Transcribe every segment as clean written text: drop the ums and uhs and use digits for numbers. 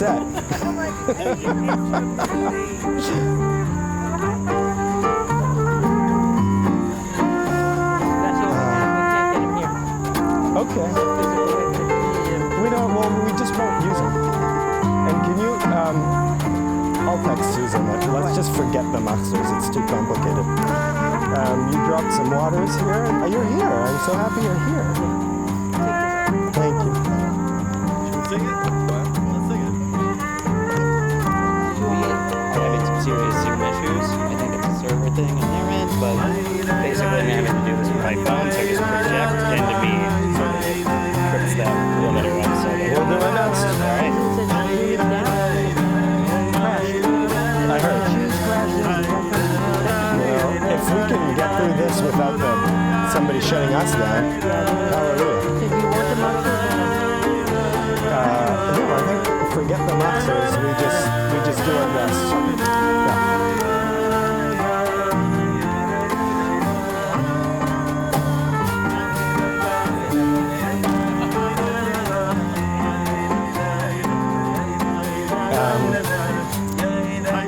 set. Okay. We don't. Well, we just won't use them. And can you? I'll text Susan. Let's just forget the machzors. It's too complicated. You dropped some waters here. You're here. I'm so happy you're here. Thank you. Should we sing it? What? Let's sing it. I'm having some serious signal issues. I think it's a server thing on their end, but basically I'm having to do this with my phone, so I just project into me, so that it trips that limiter up. So We'll do my best. All right. I heard. Well, if we can get through this without somebody shutting us down, hallelujah. No, I think forget the machzors. We just do our best. Yeah.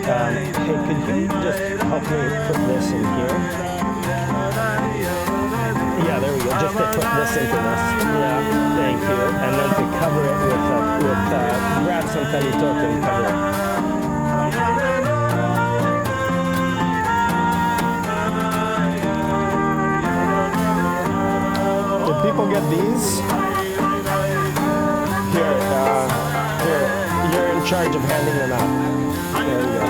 Hey, could you just help me put this in here? Yeah, there we go. Just to put this into this. Yeah, thank you. And then to cover it with grab some tanitot and cover it. Did people get these? Here, you're in charge of handing them out. There you go.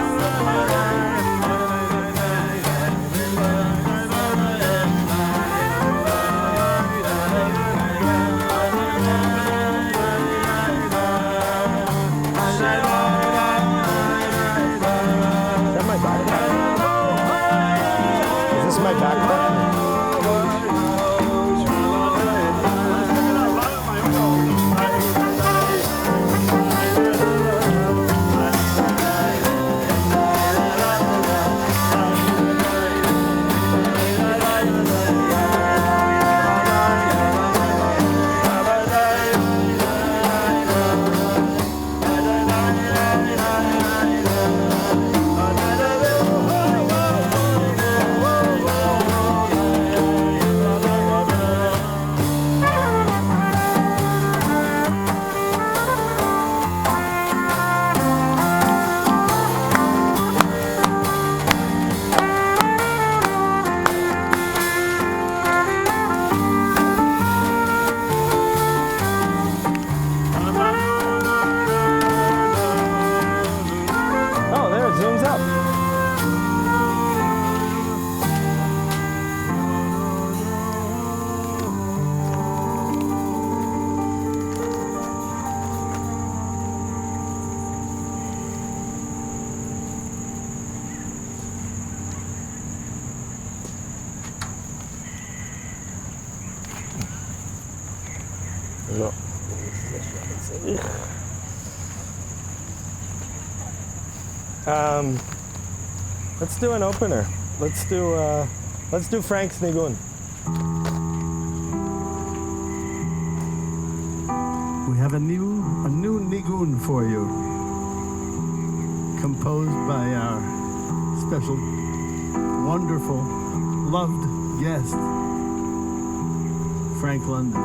Is this my backpack? No. Let's do an opener. Let's do Frank's Nigun. We have a new nigun for you, composed by our special, wonderful, loved guest, Frank London.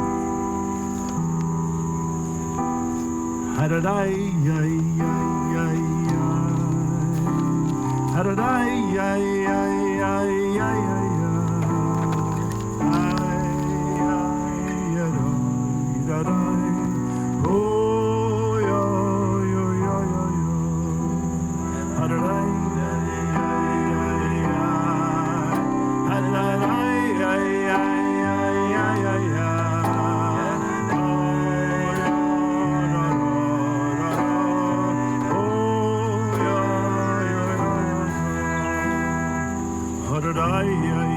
Ay, ay,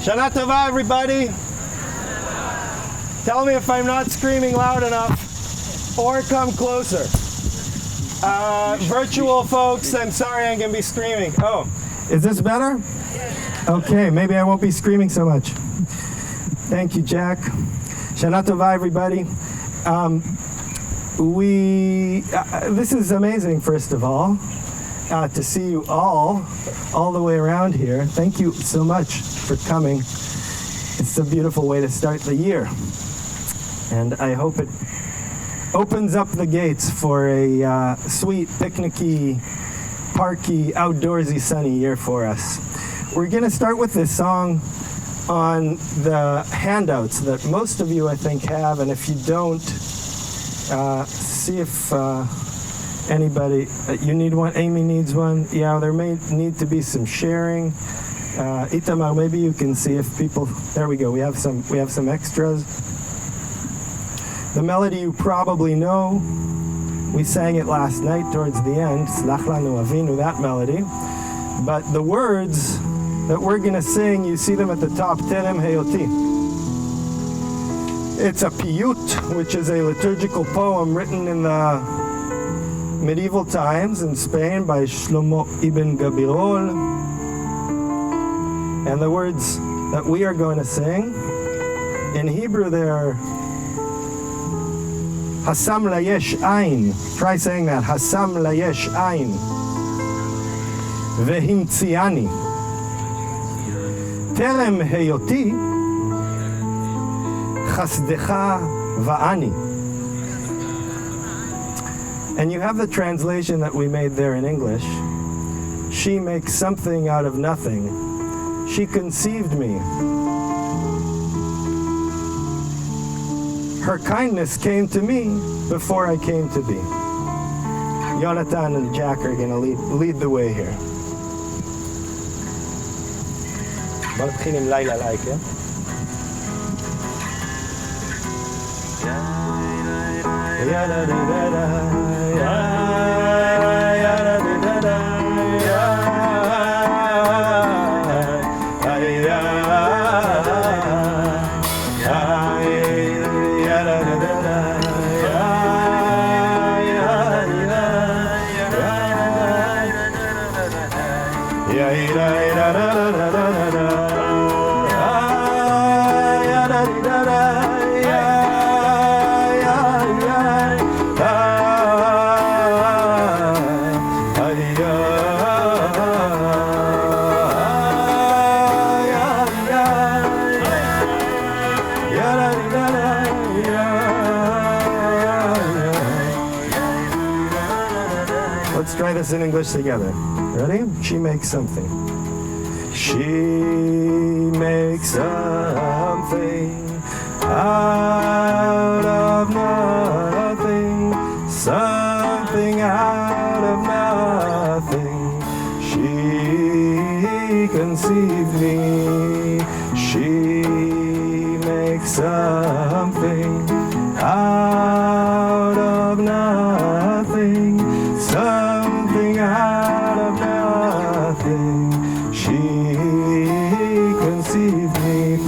Shana Tova, everybody. Tell me if I'm not screaming loud enough, or come closer. Virtual folks, I'm sorry I'm gonna be screaming. Oh, is this better? Okay, maybe I won't be screaming so much. Thank you, Jack. Shana Tova, everybody. This is amazing, first of all, to see you all the way around here. Thank you so much for coming. It's a beautiful way to start the year. And I hope it opens up the gates for a sweet, picnicky, parky, outdoorsy, sunny year for us. We're going to start with this song on the handouts that most of you, I think, have. And if you don't, see if anybody, you need one, Amy needs one. Yeah, there may need to be some sharing. Itamar, maybe you can see if people, there we go, we have some extras. The melody you probably know, we sang it last night towards the end, Slach Lanu Avinu, that melody. But the words that we're going to sing, you see them at the top, Terem Heyoti. It's a piyut, which is a liturgical poem written in the medieval times in Spain by Shlomo ibn Gabirol. And the words that we are going to sing, in Hebrew they're Hasam layesh ayin. Try saying that. Hasam layesh ayin. Vehimtziani. Terem heyoti. Chasdecha va'ani. And you have the translation that we made there in English. She makes something out of nothing. She conceived me. Her kindness came to me before I came to be. Yonatan and Jack are going to lead the way here. בוא נתחיל עם לילה עליי, כן? Let's try this in English together. Ready? She makes something. She makes something out of nothing. Something out of nothing. She conceived me. She makes something out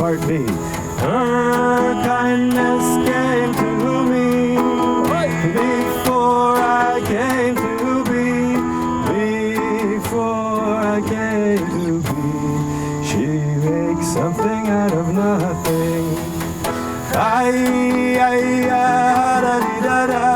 part B. Her kindness came to me before I came to be. Before I came to be, she makes something out of nothing. Ay, ay, ay, da, di, da, da.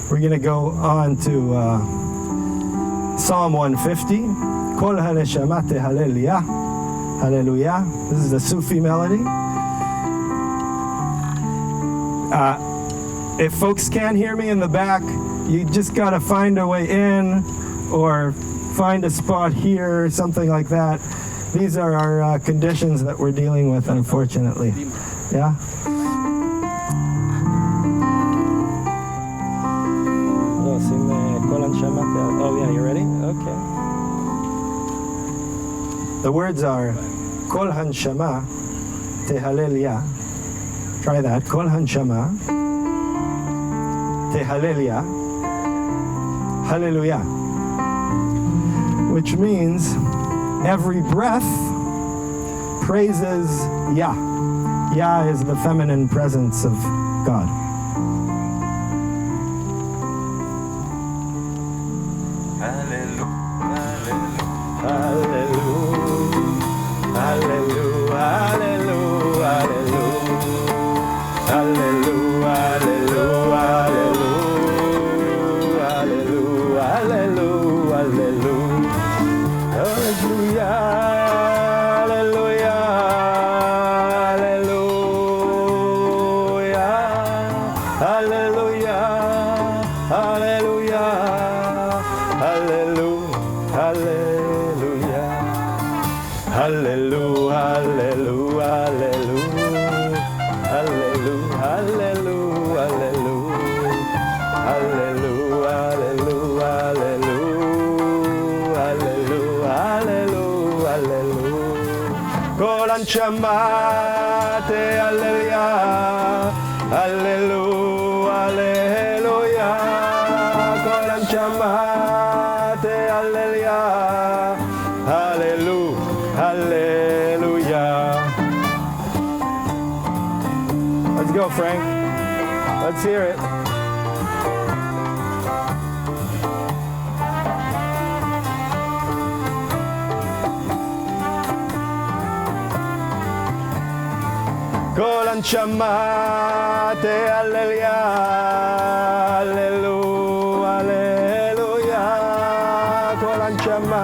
We're going to go on to Psalm 150. Kol haneshama tehalel. Hallelujah. This is a Sufi melody. If folks can't hear me in the back, you just got to find a way in or find a spot here, something like that. These are our conditions that we're dealing with, unfortunately. Yeah? Oh yeah, you ready? Okay. The words are Kol hanshama tehalel ya. Try that. Kol hanshama tehalel ya. Hallelujah. Which means every breath praises Yah. Yah is the feminine presence of God. Shamate Alleluia, Alleluia, Alleluia. Kolam Shamate Alleluia, Alleluia, Alleluia. Let's go, Frank. Let's hear it. Kol hanshama tehalleluya, Alleluia, Alleluia. Kol hanshama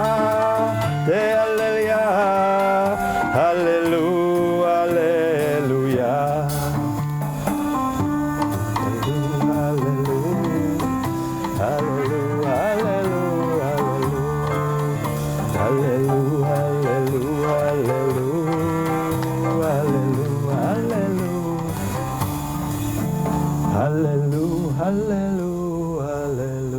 tehalleluya, Alleluia, Alleluia. Alleluia, Alleluia, Alleluia, Alleluia, Alleluia, Alleluia. Hallelujah, hallelujah, hallelujah.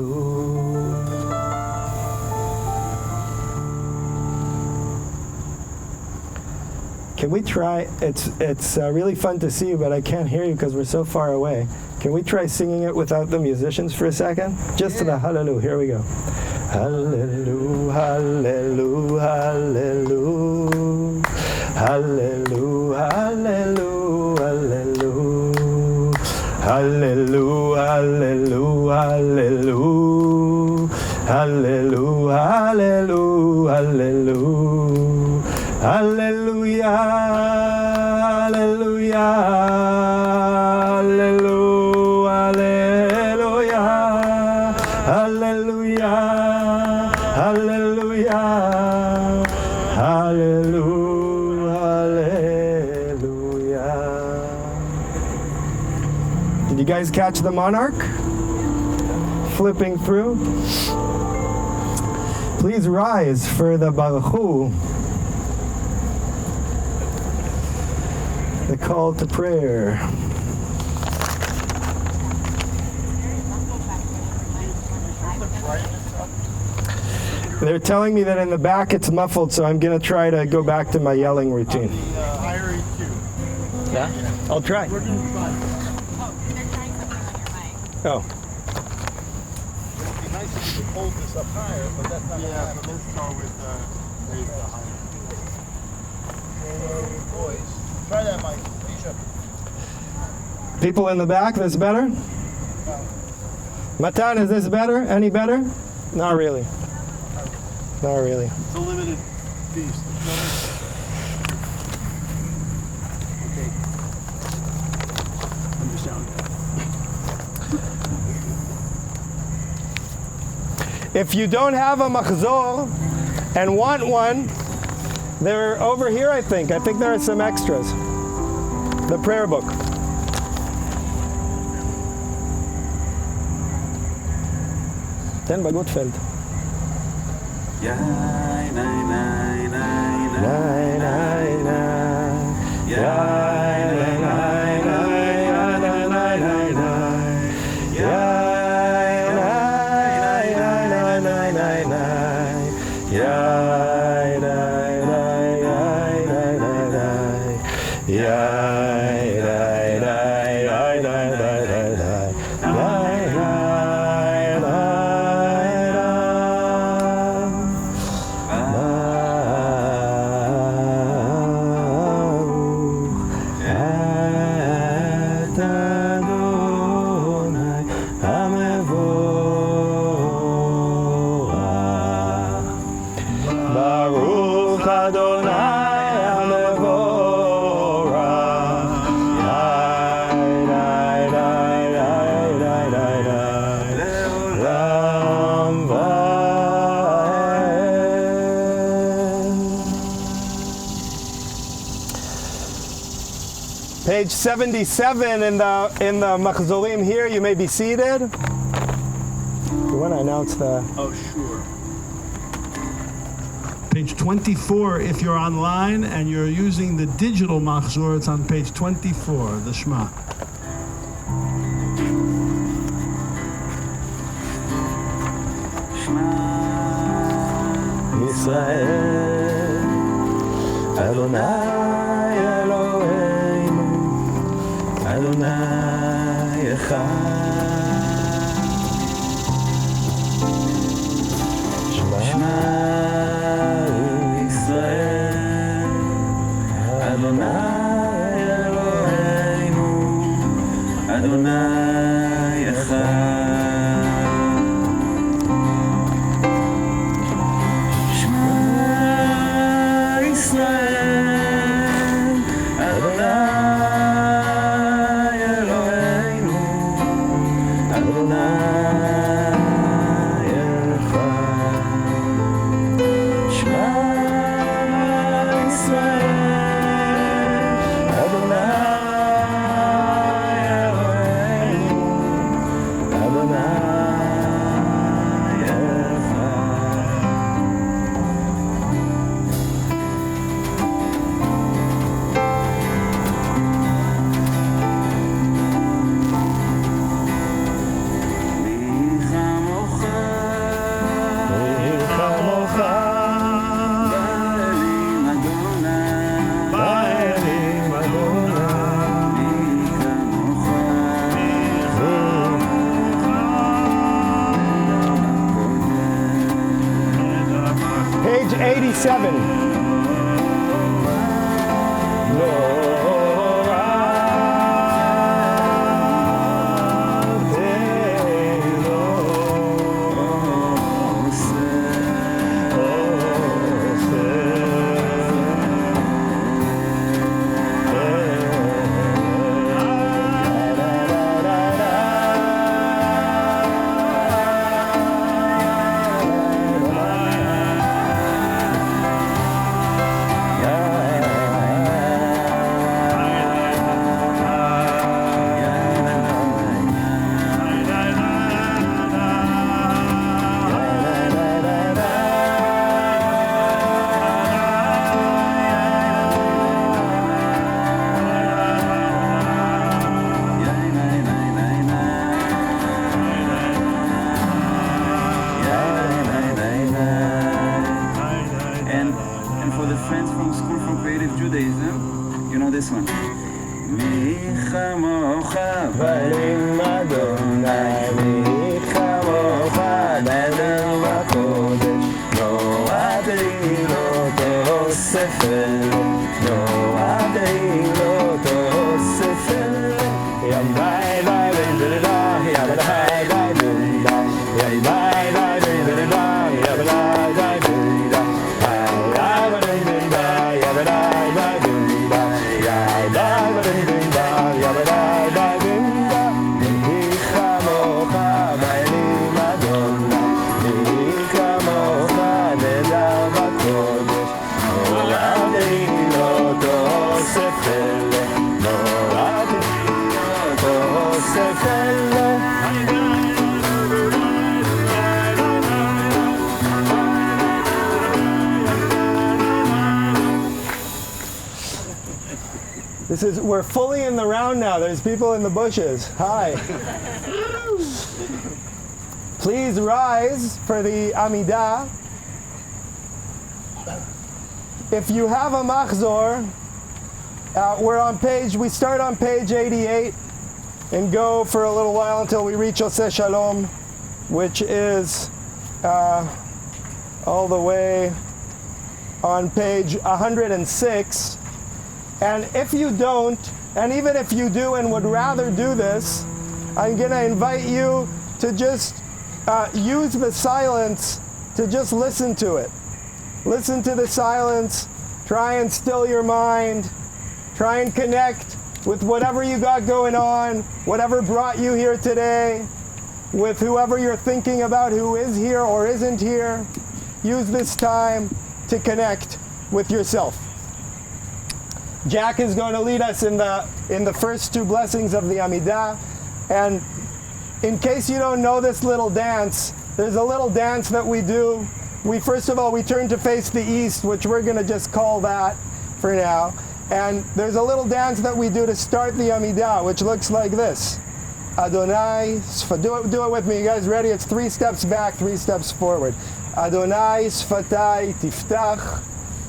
Can we try? It's really fun to see you, but I can't hear you because we're so far away. Can we try singing it without the musicians for a second? Just to the hallelujah. Here we go. Hallelujah, hallelujah, hallelujah, hallelujah, hallelujah, hallelujah. Hallelujah, hallelujah, hallelujah, hallelujah, hallelujah, hallelujah, hallelujah, hallelujah, hallelujah, hallelujah, hallelujah, hallelujah. Did you guys catch the monarch? flipping through. Please rise for the Baruch Hu, the call to prayer. They're telling me that in the back it's muffled, so I'm going to try to go back to my yelling routine. Higher EQ. Yeah? I'll try. We're going to try. Oh. It'd be nice if you could hold this up higher, but that's not going to happen. Let's start with raise the higher. Boys. Try that, Mike. Alicia. People in the back, this better? Matan, is this better? Any better? Not really. Not really. It's a limited feast. Okay. Understand. If you don't have a machzor and want one, they're over here, I think. I think there are some extras. The prayer book. Den Bagutfeld. Ja, nein, nein, nein, nein. Nein, nein, nein. Ja, nein, nein, nein, nein, nein, nein, nein. Ja, nein, nein, nein, nein, nein, nein. Ja, nein, nein, nein, nein, nein, nein. Ja, nein, nein, nein, nein, nein, nein, nein. Page 77 in the Machzorim here. You may be seated. You want to announce the... Oh, sure. Page 24, if you're online and you're using the digital machzor, it's on page 24, the Shema. Yisrael, Adonai Eloheinu, Adonai Echad. Shema Yisrael, Adonai Eloheinu, Adonai Echad. Page 87. We're fully in the round now. There's people in the bushes. Hi. Please rise for the Amidah. If you have a machzor, we start on page 88 and go for a little while until we reach Oseh Shalom, which is all the way on page 106. And if you don't, and even if you do and would rather do this, I'm going to invite you to just use the silence to just listen to it. Listen to the silence, try and still your mind, try and connect with whatever you got going on, whatever brought you here today, with whoever you're thinking about who is here or isn't here. Use this time to connect with yourself. Jack is going to lead us in the first two blessings of the Amidah. And in case you don't know this little dance, there's a little dance that we do. First of all, we turn to face the east, which we're going to just call that for now. And there's a little dance that we do to start the Amidah, which looks like this. Adonai, do it with me. You guys ready? It's 3 steps back, 3 steps forward. Adonai sfatai tiftach.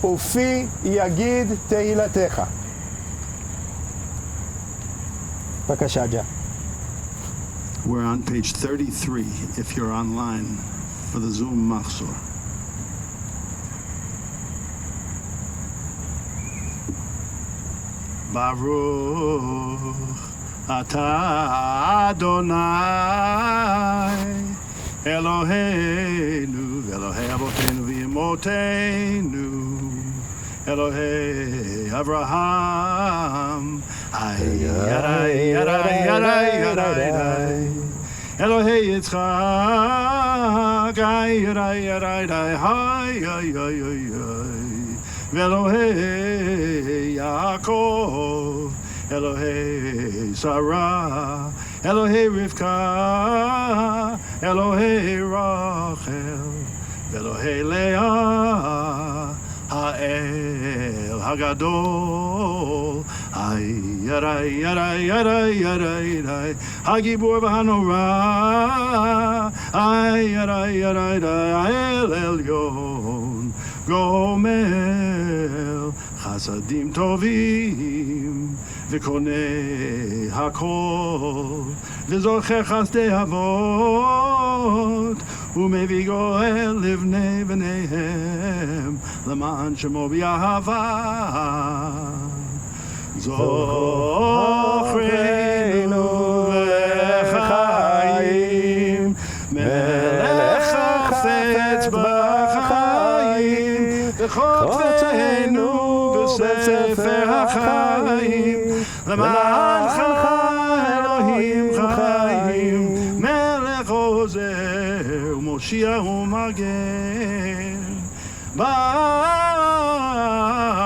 Ufi yagid tehilatecha. Bakasha, Jack. We're on page 33 if you're online for the Zoom Machzor. Baruch atah Adonai Eloheinu Elohei Avoteinu v'Imotenu Elohei Avraham, Yarai, Yarai, Yarai, Yarai, Elohei Yitzchak, Yarai, Yarai, Yarai, Elohei Yaakov, Elohei Sarah, Elohei Rivka, Elohei Rachel, Elohei Leah. Ha'el Hagadol, Yarai, Yarai, Yarai, Yarai, Yarai, Hagibur v'Hanora, Yarai, Yarai, El Elyon, Gomel, Chasadim Tovim, V'Konei Hakol, V'Zocher Chasdei Avot, ומביא גואל לבני בניהם למען שמו באהבה זוכרנו לחיים מלך חפץ בחיים וכותבנו בספר החיים למענך אלוהים חיים מלך עוזר מושיע ומגן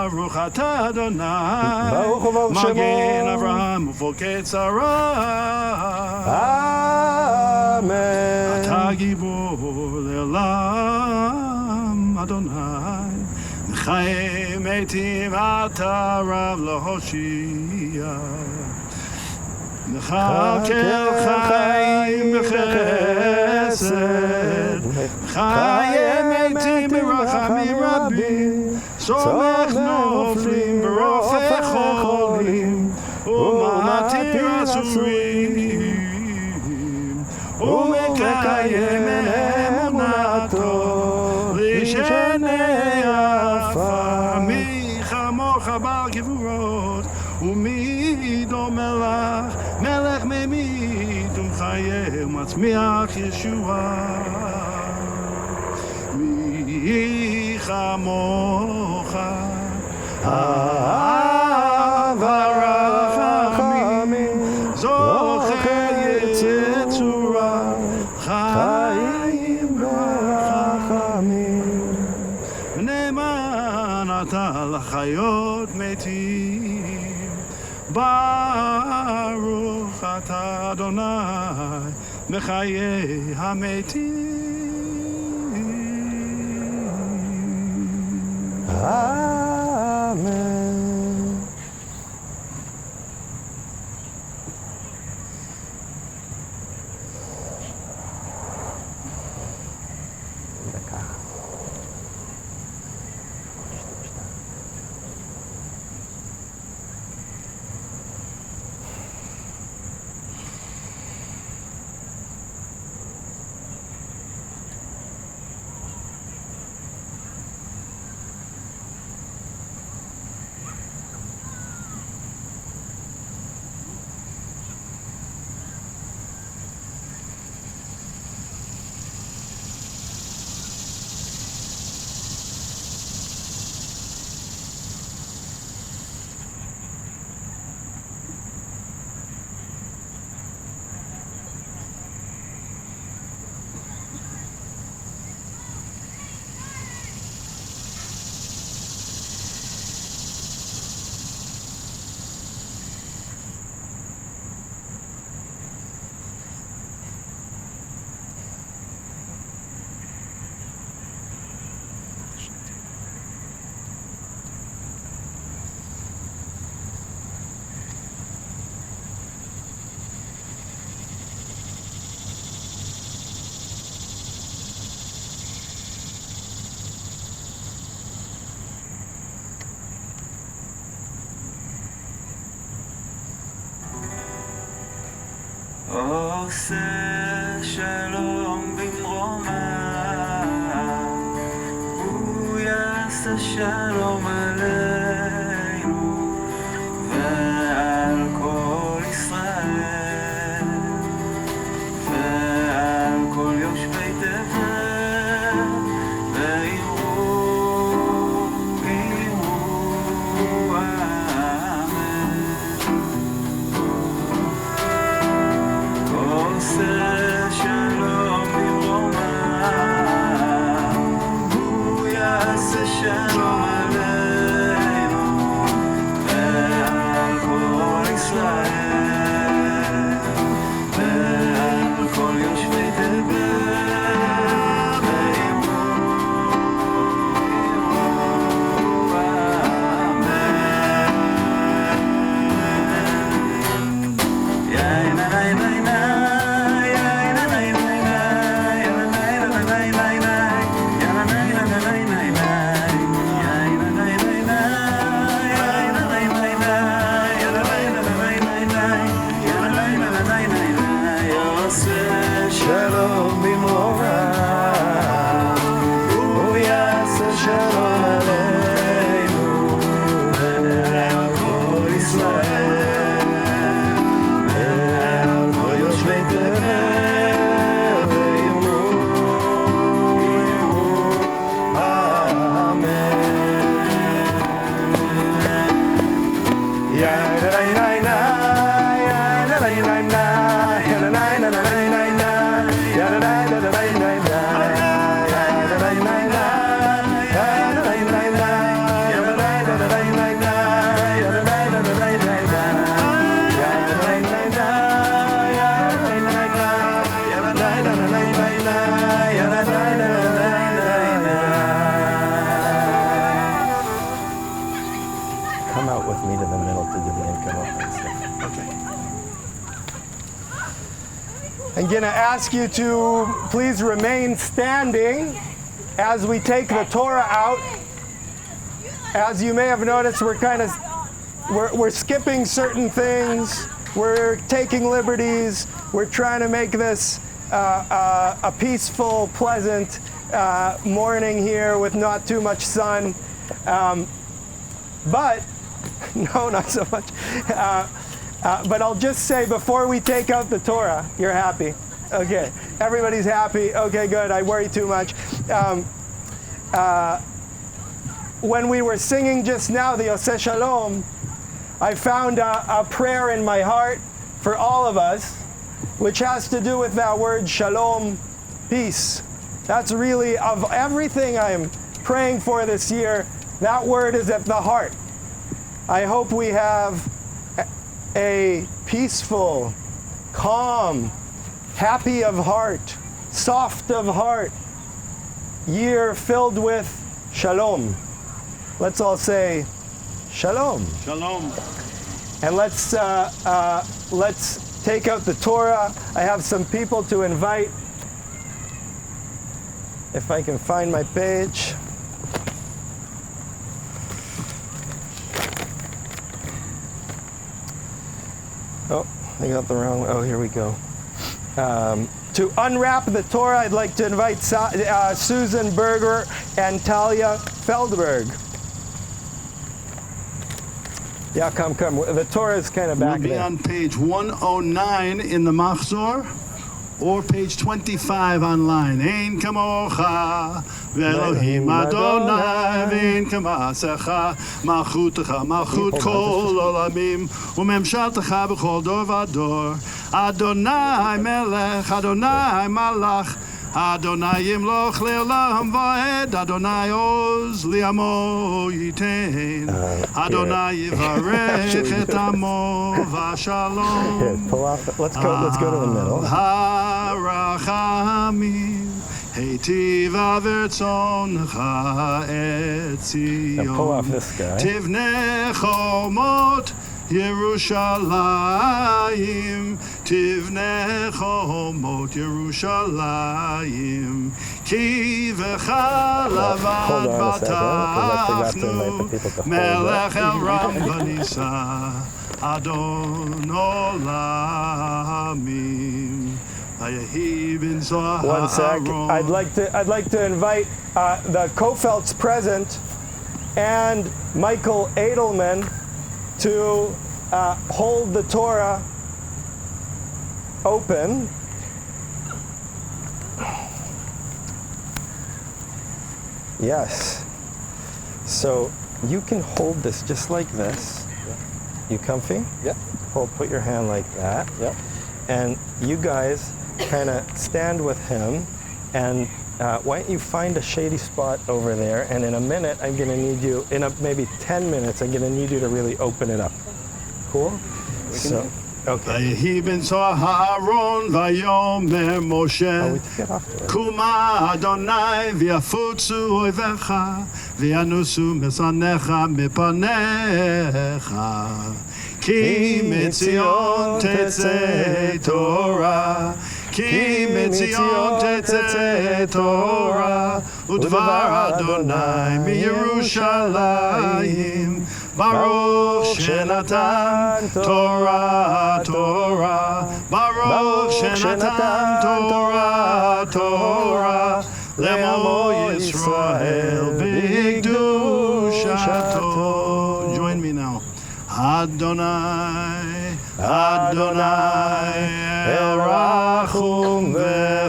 ברוך אתה אדוני מגן אברהם ופוקד שרה אמן אתה גיבור לעולם אדוני מחיים מתים אתה רב להושיע מחכה חיים בחסד חיים מתים ברחמים רבים סומך נופלים ברופא חולים ומתיר אסורים ומקיים אמונתו לשני עפר מי כמוך בגבורות ומי דומה לך מלך מחיה ומצמיח ישועה. מי כמוך ורחמים זוכה יצורה חיים ברחמים ונאמן אתה לחיות מתים ברוך אתה אדוני מחיי המתים. Amen. עושה שלום במרומה, הוא יעשה שלום עלינו ועל כל ישראל ועל כל יושבי תבל, ויראו אמן. עושה שלום במרומה, הוא יעשה שלום עלינו ועל כל ישראל ועל כל יושבי תבל, ויראו אמן. יין עין עין שלום במרומה, הוא יעשה שלום עלינו ועל כל ישראל ועל כל יושבי תבל, ויאמרו אמן. Come out with me to the middle to do the income and stuff. Okay. I'm going to ask you to please remain standing as we take the Torah out. As you may have noticed, we're skipping certain things. We're taking liberties. We're trying to make this a peaceful, pleasant morning here with not too much sun. But, no, not so much. But I'll just say before we take out the Torah, you're happy. Okay, everybody's happy. Okay, good. I worry too much. When we were singing just now, the Oseh Shalom, I found a prayer in my heart for all of us, which has to do with that word shalom, peace. That's really, of everything I'm praying for this year, that word is at the heart. I hope we have a peaceful, calm, happy of heart, soft of heart year filled with shalom. Let's all say shalom. Shalom. And let's take out the Torah. I have some people to invite. If I can find my page. Oh, I got the wrong one. Oh, here we go. To unwrap the Torah, I'd like to invite Susan Berger and Talia Feldberg. Yeah, come. The Torah is kind of back We'll be there. on page 109 in the Machzor, or page 25 online. Ein kamocha, ve'Elohim Adonai, ve'ein kamasecha, malchutecha, malchut kol olamim, u'memshaltecha b'chol dor v'dor. Adonai melech, Adonai malach, Adonai yimloch le'olam va'ed, Adonai oz li'amo yitein, Adonai yivarech et amo Here, v'shalom. pull off. Let's go to the middle. Harachamim, heitiv avertzoncha et Now pull off Zion, this guy. tivnei chomot Yerushalayim, tivnei chomot Yerushalayim, ki v'chalavat Hold on a second, 'cause I forgot to invite the vatachnu, people to hold melech up. el ram v'nisa, Adon olamim. One sec. I'd like to invite the Kofeld's present and Michael Edelman to hold the Torah open. Yes. So you can hold this just like this. You comfy? Yep. Put your hand like that. Yep. And you guys kind of stand with him, and why don't you find a shady spot over there, and in a minute I'm going to need you, maybe 10 minutes, I'm going to need you to really open it up. Cool? So, okay. Vayehi ben Aharon vayomer Oh, we Moshe, get off to it. Kuma Adonai v'yafutzu oivecha v'yanusu mesanecha mipanecha. Ki mitzion tetzei Torah, ki mitzion tetzei Torah, udvar Adonai miYerushalayim, Baruch shenatan Torah, Torah, Baruch shenatan Torah, Torah, Lemo Yisrael b'kdushato. Join me now. Adonai, Adonai, El Rachum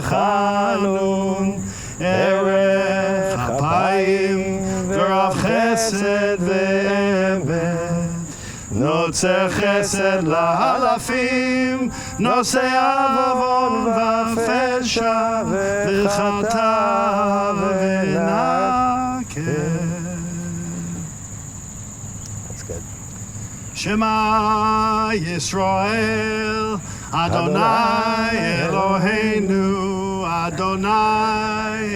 v'Chanun, Erech Apayim, v'Rav Chesed v'Emet, Notzer Chesed lahalafim, Nosei Avavon v'Fesha, v'Chata v'Nakeh. That's good. Shema Yisrael, Adonai Eloheinu, Adonai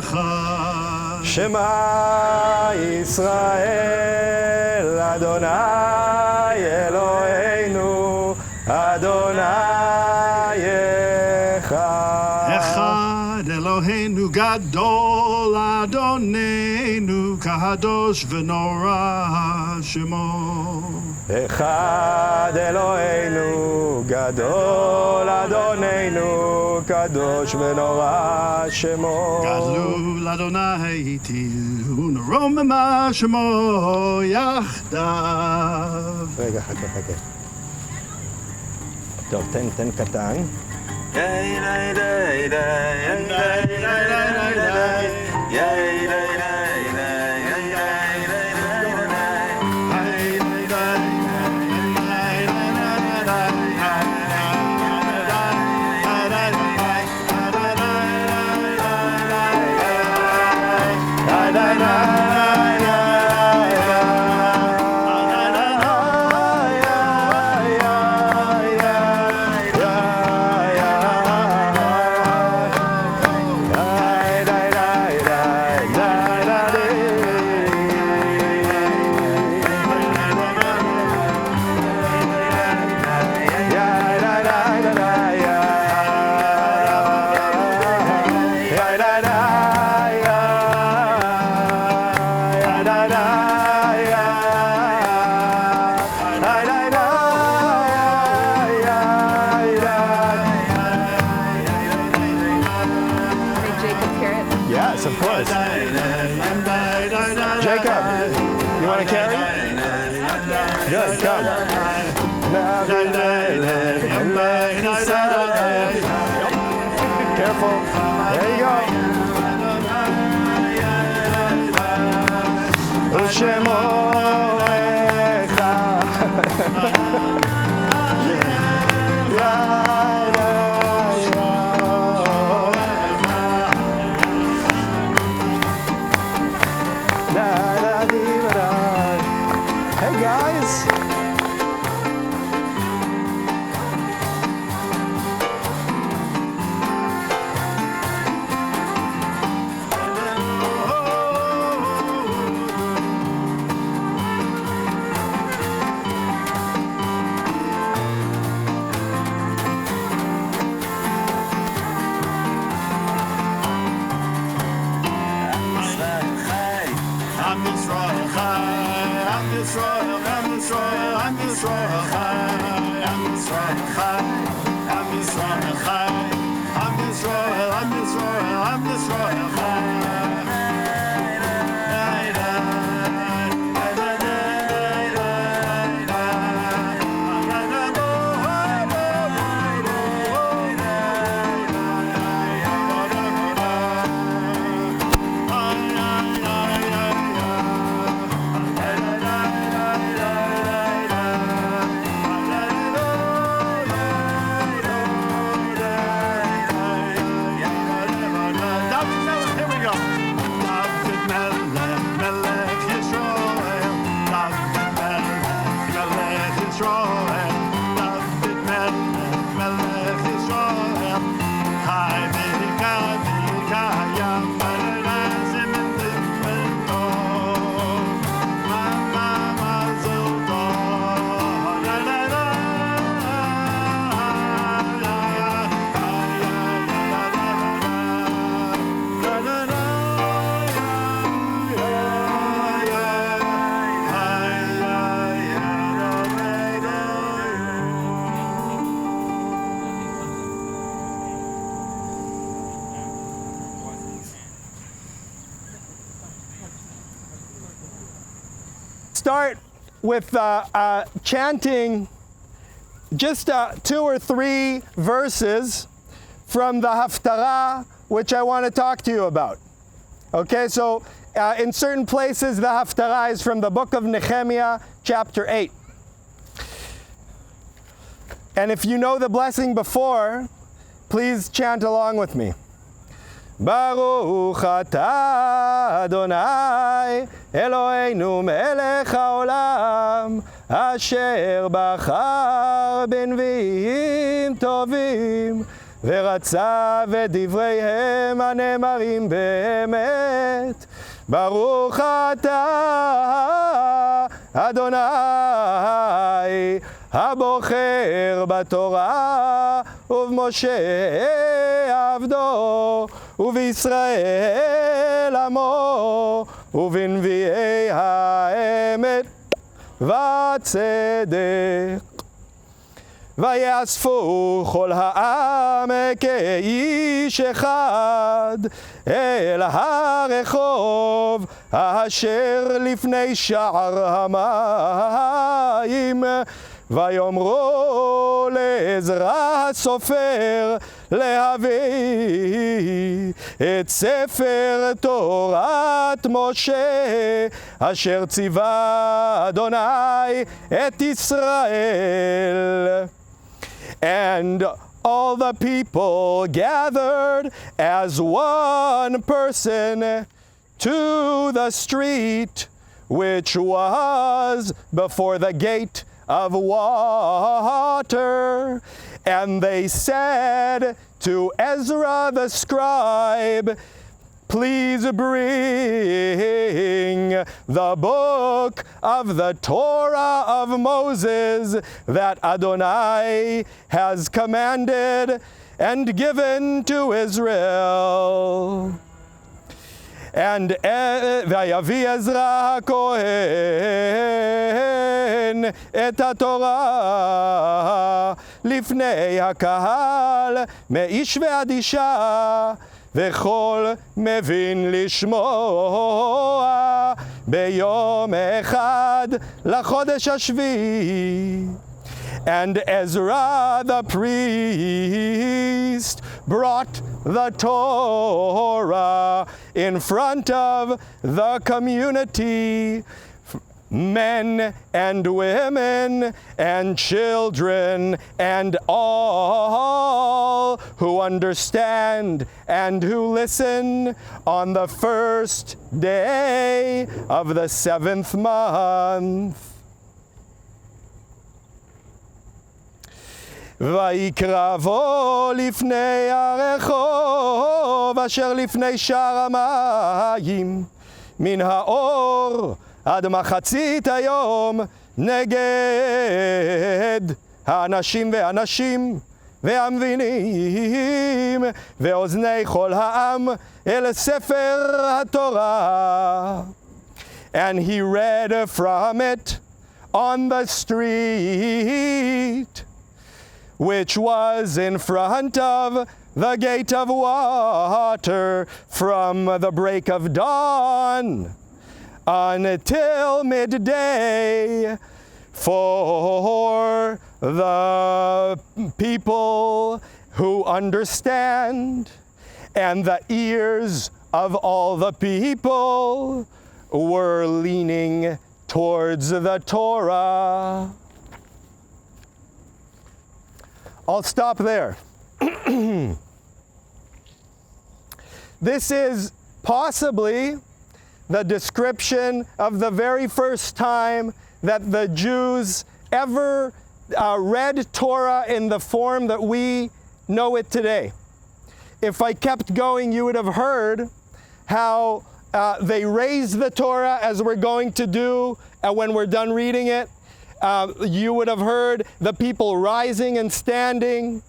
Echad. Shema Yisrael, Adonai Eloheinu, Adonai Echad. Echad Eloheinu Gadol, Adonenu Kadosh v'Norah Shemo. Echad Eloheinu, Gadol Adonenu, Kadosh v'Norah Shemo. Gadlul Adonai Itil, Unarom Shemo Yachdav. רגע, חכה. טוב, תן קטן. Yes, of course. Jacob, you want to carry? Good, come. Careful. There you go. Hey guys. Start with chanting just 2 or 3 verses from the Haftarah, which I want to talk to you about. Okay, so in certain places the Haftarah is from the book of Nehemiah, chapter 8. And if you know the blessing before, please chant along with me. Baruch atah Adonai Eloheinu melech haolam asher bachar בנביאים טובים ורצה ודבריהם הנאמרים באמת. ברוך אתה אדוני הבוחר בתורה ובמשה עבדו ובישראל עמו ובנביאי האמת והצדק. ויאספו כל העם כאיש אחד אל הרחוב אשר לפני שער המים ויאמרו לעזרא הסופר להביא את ספר תורת משה אשר ציווה אדוני את ישראל. And all the people gathered as one person to the street which was before the gate of water. And they said to Ezra the scribe, please bring the book of the Torah of Moses that Adonai has commanded and given to Israel. And ויביא עזרא הכהן את התורה לפני הקהל מאיש ועד אישה וכל מבין לשמוע ביום אחד לחודש השביעי. And Ezra the priest brought the Torah in front of the community, men and women and children and all who understand and who listen on the first day of the 7th month. ויקרבו לפני הרחוב אשר לפני שער המים מן האור עד מחצית היום נגד האנשים והנשים והמבינים ואוזני כל העם אל ספר התורה. And he read from it on the street which was in front of the gate of water from the break of dawn until midday, for the people who understand, and the ears of all the people were leaning towards the Torah. I'll stop there. This is possibly the description of the very first time that the Jews ever read Torah in the form that we know it today. If I kept going, you would have heard how they raised the Torah, as we're going to do when we're done reading it. You would have heard the people rising and standing,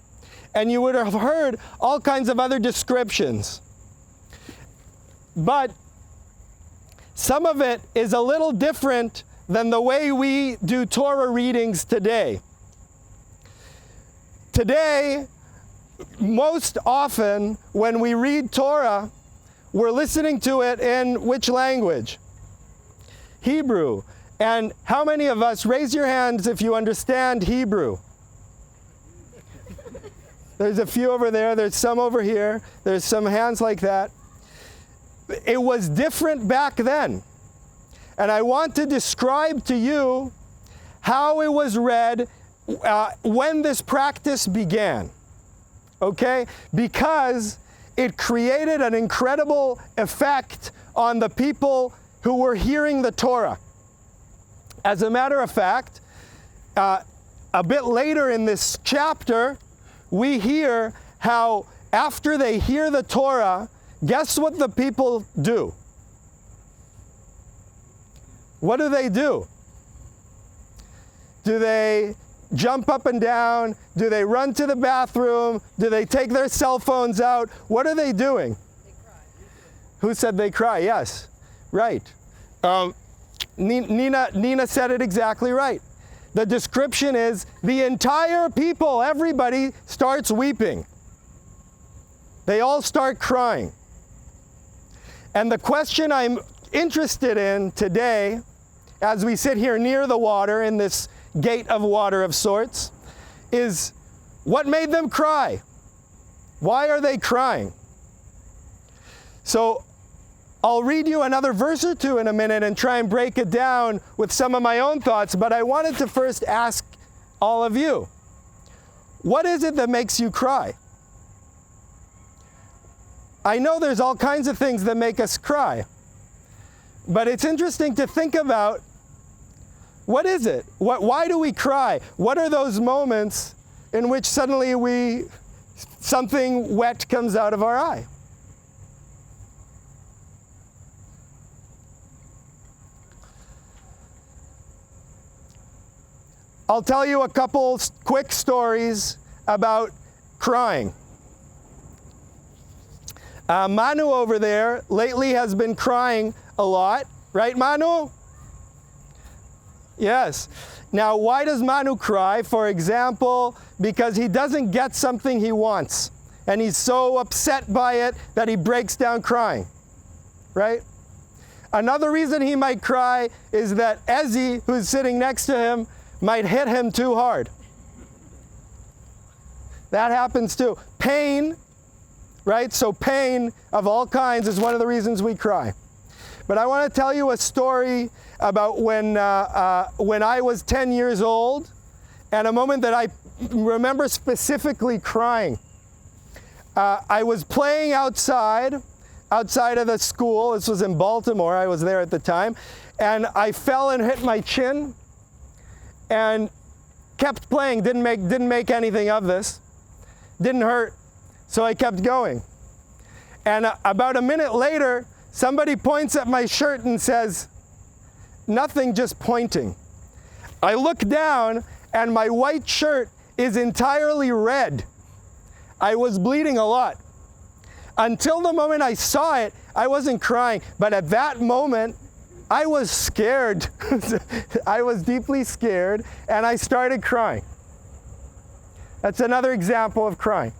and you would have heard all kinds of other descriptions. But some of it is a little different than the way we do Torah readings today. Today, most often when we read Torah, we're listening to it in which language? Hebrew. And how many of us, raise your hands if you understand Hebrew? There's a few over there, there's some over here, there's some hands like that. It was different back then. And I want to describe to you how it was read when this practice began. Okay? Because it created an incredible effect on the people who were hearing the Torah. As a matter of fact, a bit later in this chapter, we hear how after they hear the Torah, guess what the people do? What do? Do they jump up and down? Do they run to the bathroom? Do they take their cell phones out? What are they doing? They cry. Who said they cry? Yes, right. Nina said it exactly right. The description is the entire people, everybody starts weeping. They all start crying. And the question I'm interested in today, as we sit here near the water in this gate of water of sorts, is what made them cry? Why are they crying? So I'll read you another verse or two in a minute and try and break it down with some of my own thoughts, but I wanted to first ask all of you, what is it that makes you cry? I know there's all kinds of things that make us cry, but it's interesting to think about, what is it? Why do we cry? What are those moments in which suddenly something wet comes out of our eye? I'll tell you a couple quick stories about crying. Manu over there lately has been crying a lot, right, Manu? Yes. Now, why does Manu cry? For example, because he doesn't get something he wants, and he's so upset by it that he breaks down crying, right? Another reason he might cry is that Ezzy, who's sitting next to him, might hit him too hard. That happens too. Pain, right? So pain of all kinds is one of the reasons we cry. But I want to tell you a story about when I was 10 years old, and a moment that I remember specifically crying. I was playing outside of the school. This was in Baltimore. I was there at the time. And I fell and hit my chin and kept playing. Didn't make anything of this. Didn't hurt. So I kept going. And about a minute later, somebody points at my shirt and says, "Nothing, just pointing." I look down and my white shirt is entirely red. I was bleeding a lot. Until the moment I saw it, I wasn't crying. But at that moment, I was scared. I was deeply scared, and I started crying. That's another example of crying.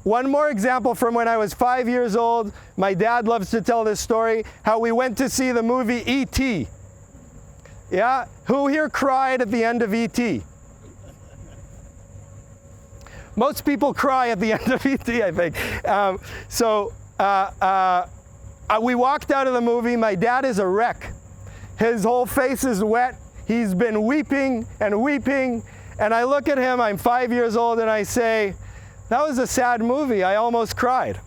One more example from when I was 5 years old. My dad loves to tell this story, how we went to see the movie E.T. Yeah? Who here cried at the end of E.T.? Most people cry at the end of E.T., I think. We walked out of the movie. My dad is a wreck. His whole face is wet. He's been weeping and weeping. And I look at him, I'm 5 years old, and I say, "That was a sad movie. I almost cried."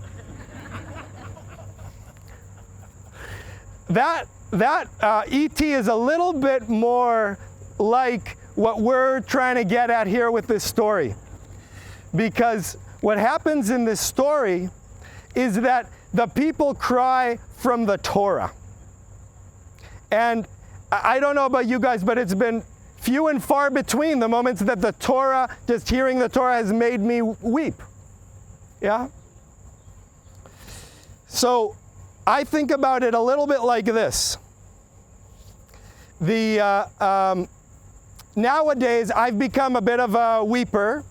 That E.T. is a little bit more like what we're trying to get at here with this story. Because what happens in this story is that the people cry from the Torah. And I don't know about you guys, but it's been few and far between the moments that the Torah, just hearing the Torah, has made me weep. Yeah? So I think about it a little bit like this. Nowadays, I've become a bit of a weeper,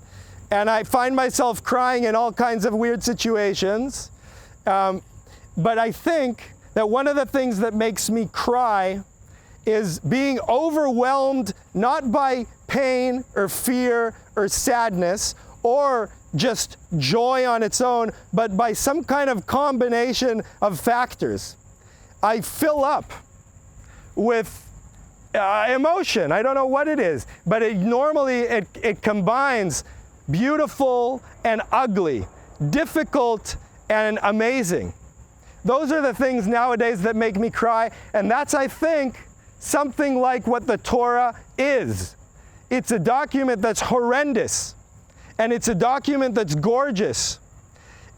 and I find myself crying in all kinds of weird situations. But I think that one of the things that makes me cry is being overwhelmed not by pain or fear or sadness or just joy on its own, but by some kind of combination of factors. I fill up with emotion. I don't know what it is, but it combines beautiful and ugly, difficult and amazing. Those are the things nowadays that make me cry, and that's, I think, something like what the Torah is. It's a document that's horrendous, and it's a document that's gorgeous.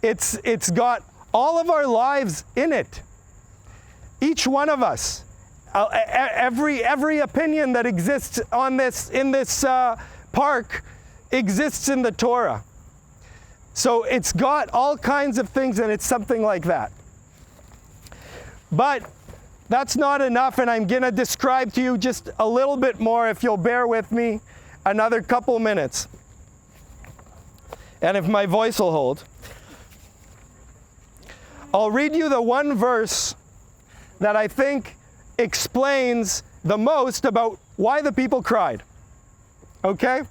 It's got all of our lives in it. Each one of us, every opinion that exists in this park exists in the Torah. So it's got all kinds of things, and it's something like that. But that's not enough, and I'm going to describe to you just a little bit more, if you'll bear with me another couple minutes. And if my voice will hold. I'll read you the one verse that I think explains the most about why the people cried. Okay?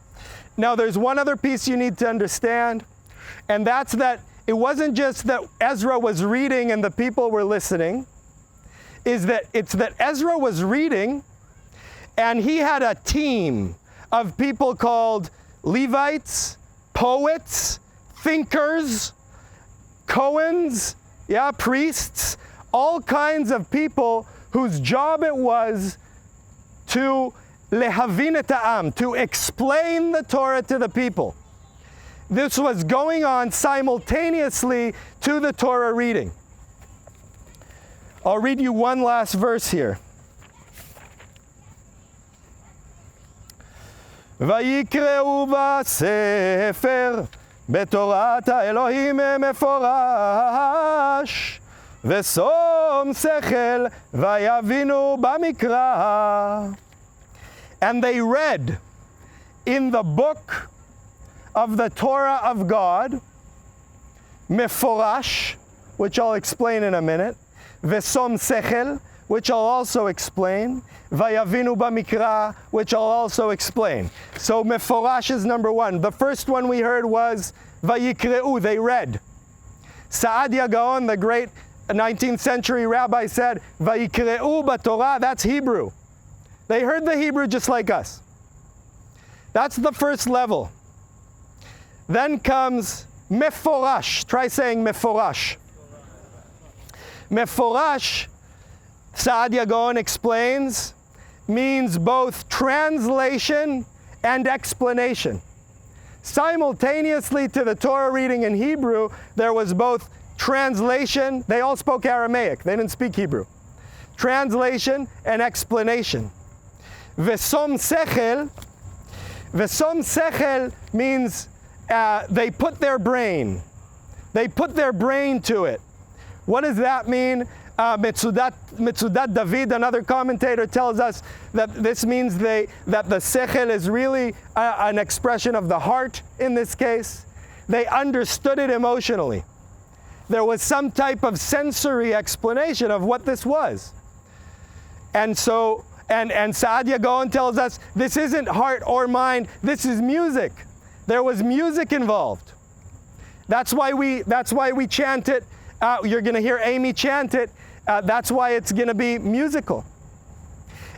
Now there's one other piece you need to understand, and that's that it wasn't just that Ezra was reading and the people were listening, it's that Ezra was reading and he had a team of people called Levites, poets, thinkers, Cohens, priests, all kinds of people whose job it was to lehavin et ha'am, to explain the Torah to the people. This was going on simultaneously to the Torah reading. I'll read you one last verse here. ויקראו בספר בתורת האלוהים מפורש ושום שכל ויבינו במקרא. And they read in the book of the Torah of God, meforash, which I'll explain in a minute, v'som sechel, which I'll also explain, vayavinu b'mikra, which I'll also explain. So meforash is number one. The first one we heard was vayikreu, they read. Saadia Gaon, the great 19th century rabbi, said, vayikreu b'Torah, that's Hebrew. They heard the Hebrew just like us. That's the first level. Then comes meforash. Try saying meforash. Meforash, Saadia Gaon explains, means both translation and explanation. Simultaneously to the Torah reading in Hebrew, there was both translation, they all spoke Aramaic, they didn't speak Hebrew. Translation and explanation. V'som sechel means they put their brain to it. What does that mean? Metzudat David, another commentator, tells us that this means that the sechel is really an expression of the heart in this case. They understood it emotionally. There was some type of sensory explanation of what this was. And so, and Saadia Gaon tells us this isn't heart or mind, this is music. There was music involved. That's why we chant it. You're going to hear Amy chant it. That's why it's going to be musical.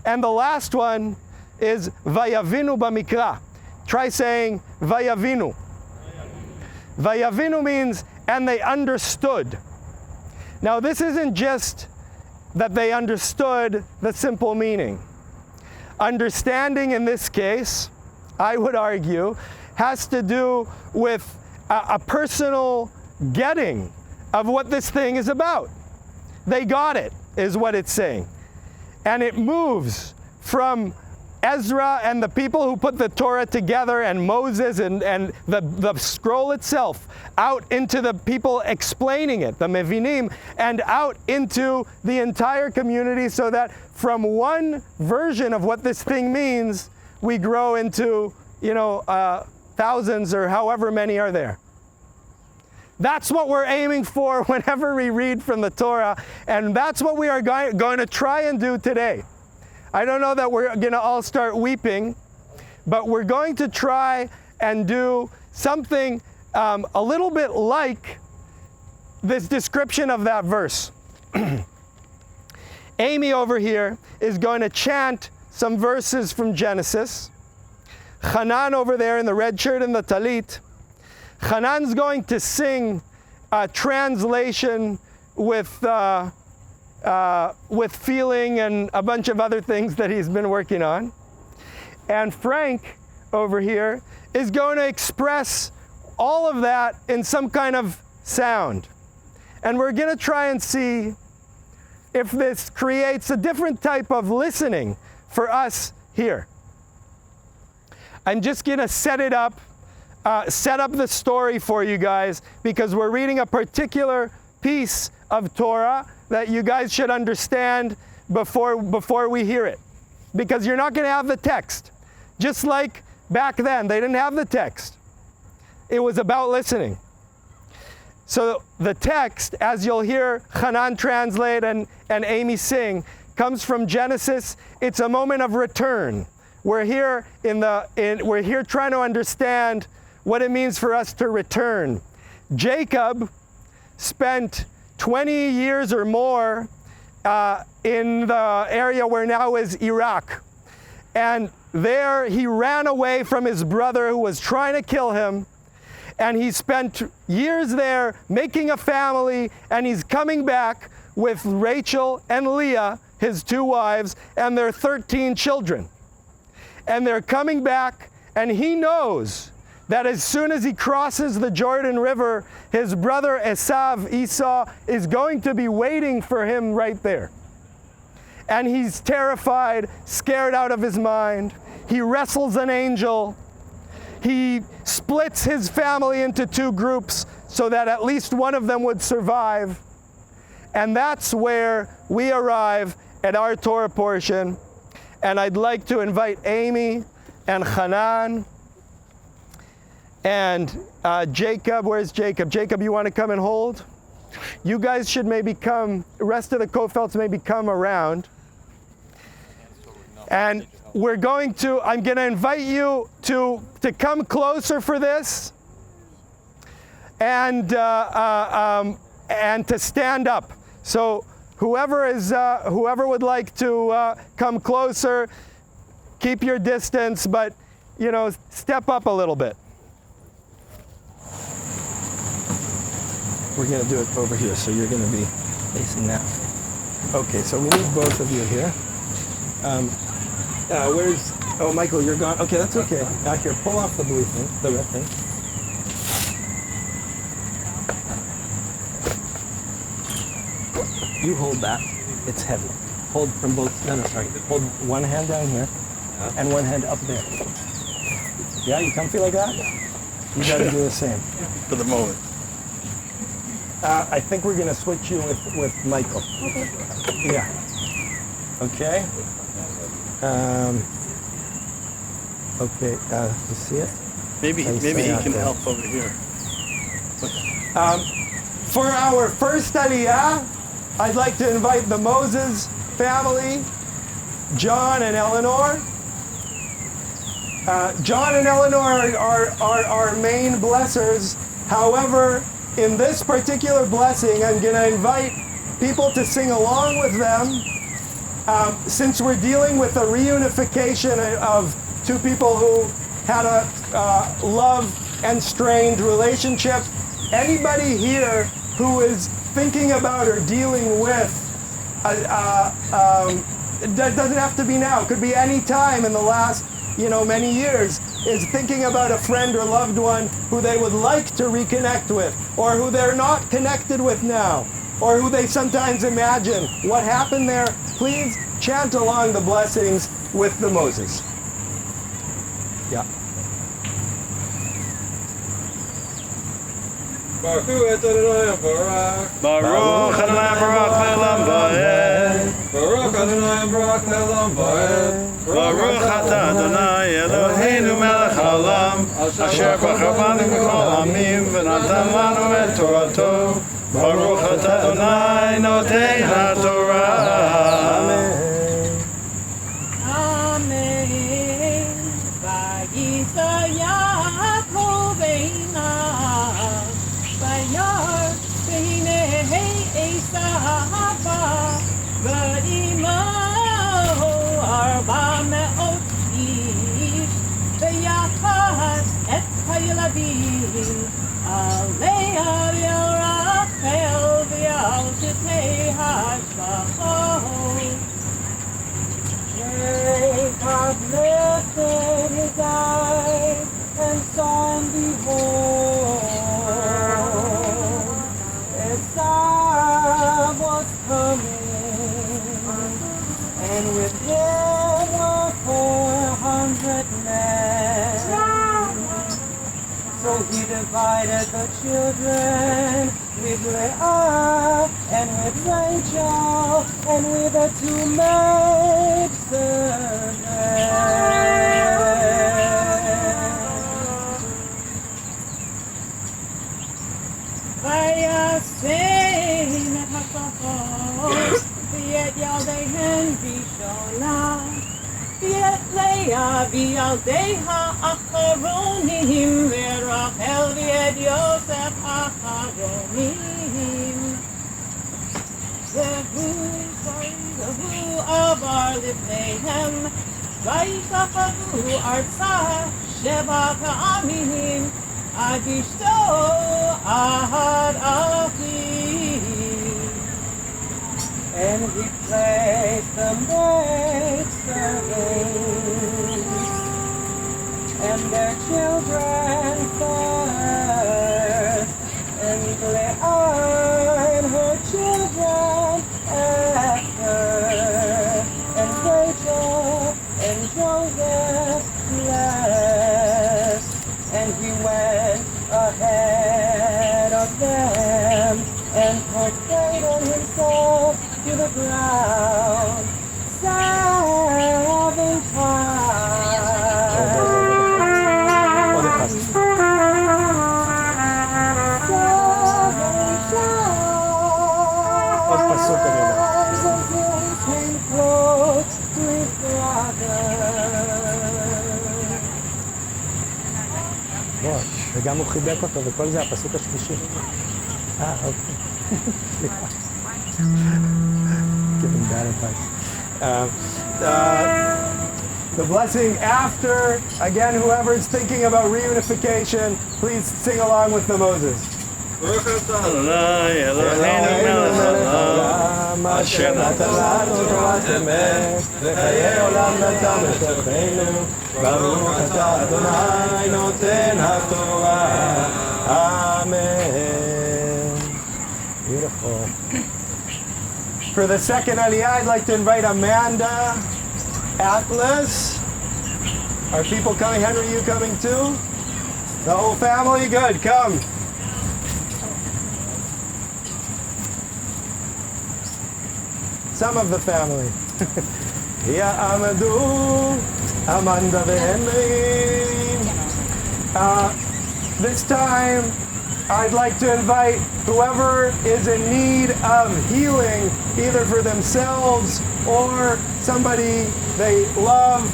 And the last one is Vayavinu b'mikra. Try saying Vayavinu. Vayavinu means, and they understood. Now this isn't just that they understood the simple meaning. Understanding in this case, I would argue, has to do with a personal getting of what this thing is about. They got it, is what it's saying. And it moves from Ezra and the people who put the Torah together and Moses and the scroll itself out into the people explaining it, the Mevinim, and out into the entire community so that from one version of what this thing means, we grow into, thousands or however many are there. That's what we're aiming for whenever we read from the Torah, and that's what we are going to try and do today. I don't know that we're going to all start weeping, but we're going to try and do something a little bit like this description of that verse. Amy over here is going to chant some verses from Genesis. Hanan over there in the red shirt and the talit, Hanan's going to sing a translation with feeling and a bunch of other things that he's been working on. And Frank over here is going to express all of that in some kind of sound. And we're going to try and see if this creates a different type of listening for us here. I'm just going to set up the story for you guys because we're reading a particular piece of Torah that you guys should understand before we hear it. Because you're not going to have the text. Just like back then, they didn't have the text. It was about listening. So the text, as you'll hear Hanan translate and Amy sing, comes from Genesis. It's a moment of return. we're here we're here trying to understand what it means for us to return. Jacob spent 20 years or more in the area where now is Iraq. And there he ran away from his brother who was trying to kill him. And he spent years there making a family, and he's coming back with Rachel and Leah, his 2 wives, and their 13 children. And they're coming back, and he knows that as soon as he crosses the Jordan River, his brother Esau, is going to be waiting for him right there. And he's terrified, scared out of his mind. He wrestles an angel. He splits his family into 2 groups so that at least one of them would survive. And that's where we arrive at our Torah portion. And I'd like to invite Amy and Hanan and Jacob. Where's Jacob? Jacob, you want to come and hold? You guys should maybe come, the rest of the Kofelds maybe come around. And I'm going to invite you to come closer for this and to stand up. So whoever would like to come closer, keep your distance, but step up a little bit. We're going to do it over here, so you're going to be facing that. Okay, so we need both of you here. Oh, Michael, you're gone. Okay, that's okay. Here, pull off the blue thing, the red thing. You hold that. It's heavy. Hold from both. No, sorry. Hold one hand down here, and one hand up there. Yeah, you comfy like that? You got to do the same. For the moment. I think we're going to switch you with Michael. Okay. Yeah. Okay. Okay, you see it? Maybe he can help over here. For our first Aliyah, I'd like to invite the Moses family, John and Eleanor. John and Eleanor are our main blessers. However, in this particular blessing, I'm going to invite people to sing along with them. Since we're dealing with a reunification of 2 people who had a love and strained relationship, anybody here who is thinking about or dealing with, it doesn't have to be now, it could be any time in the last many years, is thinking about a friend or loved one who they would like to reconnect with, or who they're not connected with now, or who they sometimes imagine what happened there, please chant along the blessings with the Moses. Yeah. Baruch Adonai Barak. Baruch Adonai Barak Le'olam Va'ed. Baruch Adonai Barak Le'olam Va'ed. Baruch Atah Adonai Eloheinu Melech Haolam, Asher Bachar banu mikol hamim v'natan lanu et Torato. Baruch Atah Adonai Noten HaTorah. Amen. Amen. Vayisa Yaakov einav, vayar b'nei Esav, v'imo 400 ish, v'yachas et ha'yeladim, alei al Rachel v'al shetei hashbachot. Jacob lifted his eyes and saw, and behold, Esau was coming, and with him were 400 men. So he divided the children with Leah and with Rachel and with the 2 maidservants. Vayasein et hakafot v'yet yaldeihen bishona ואת לאה וילדי האחרונים, ורחל ואת יוסף האחרונים. והוא עבר לפניהם, וישתחוו ארצה 7 פעמים, עד אשתו עד אחיו. And he placed the maidservants and their children first, and Leah and her children after, and Rachel and Joseph last. And he went ahead of them and prostrated himself to the ground 7 times. עוד אחד. 7 עוד פסוק אני אומר. until he came close to his brother. וגם הוא חיבק אותו, וכל זה הפסוק השלישי. אוקיי. סליחה. Giving bad advice. The blessing after, again, whoever is thinking about reunification, please sing along with the Moses. ברוך אתה אדוני אלוהינו מלך העולם אשר נתן לנו תורת אמת וחיי עולם נתן בתוכנו ברוך אתה אדוני נותן התורה Amen. Beautiful. For the second aliyah, I'd like to invite Amanda, Atlas. Are people coming? Henry, you coming too? The whole family? Good, come. Some of the family. Ya Amadou, Amanda Henry. This time, I'd like to invite whoever is in need of healing, either for themselves or somebody they love,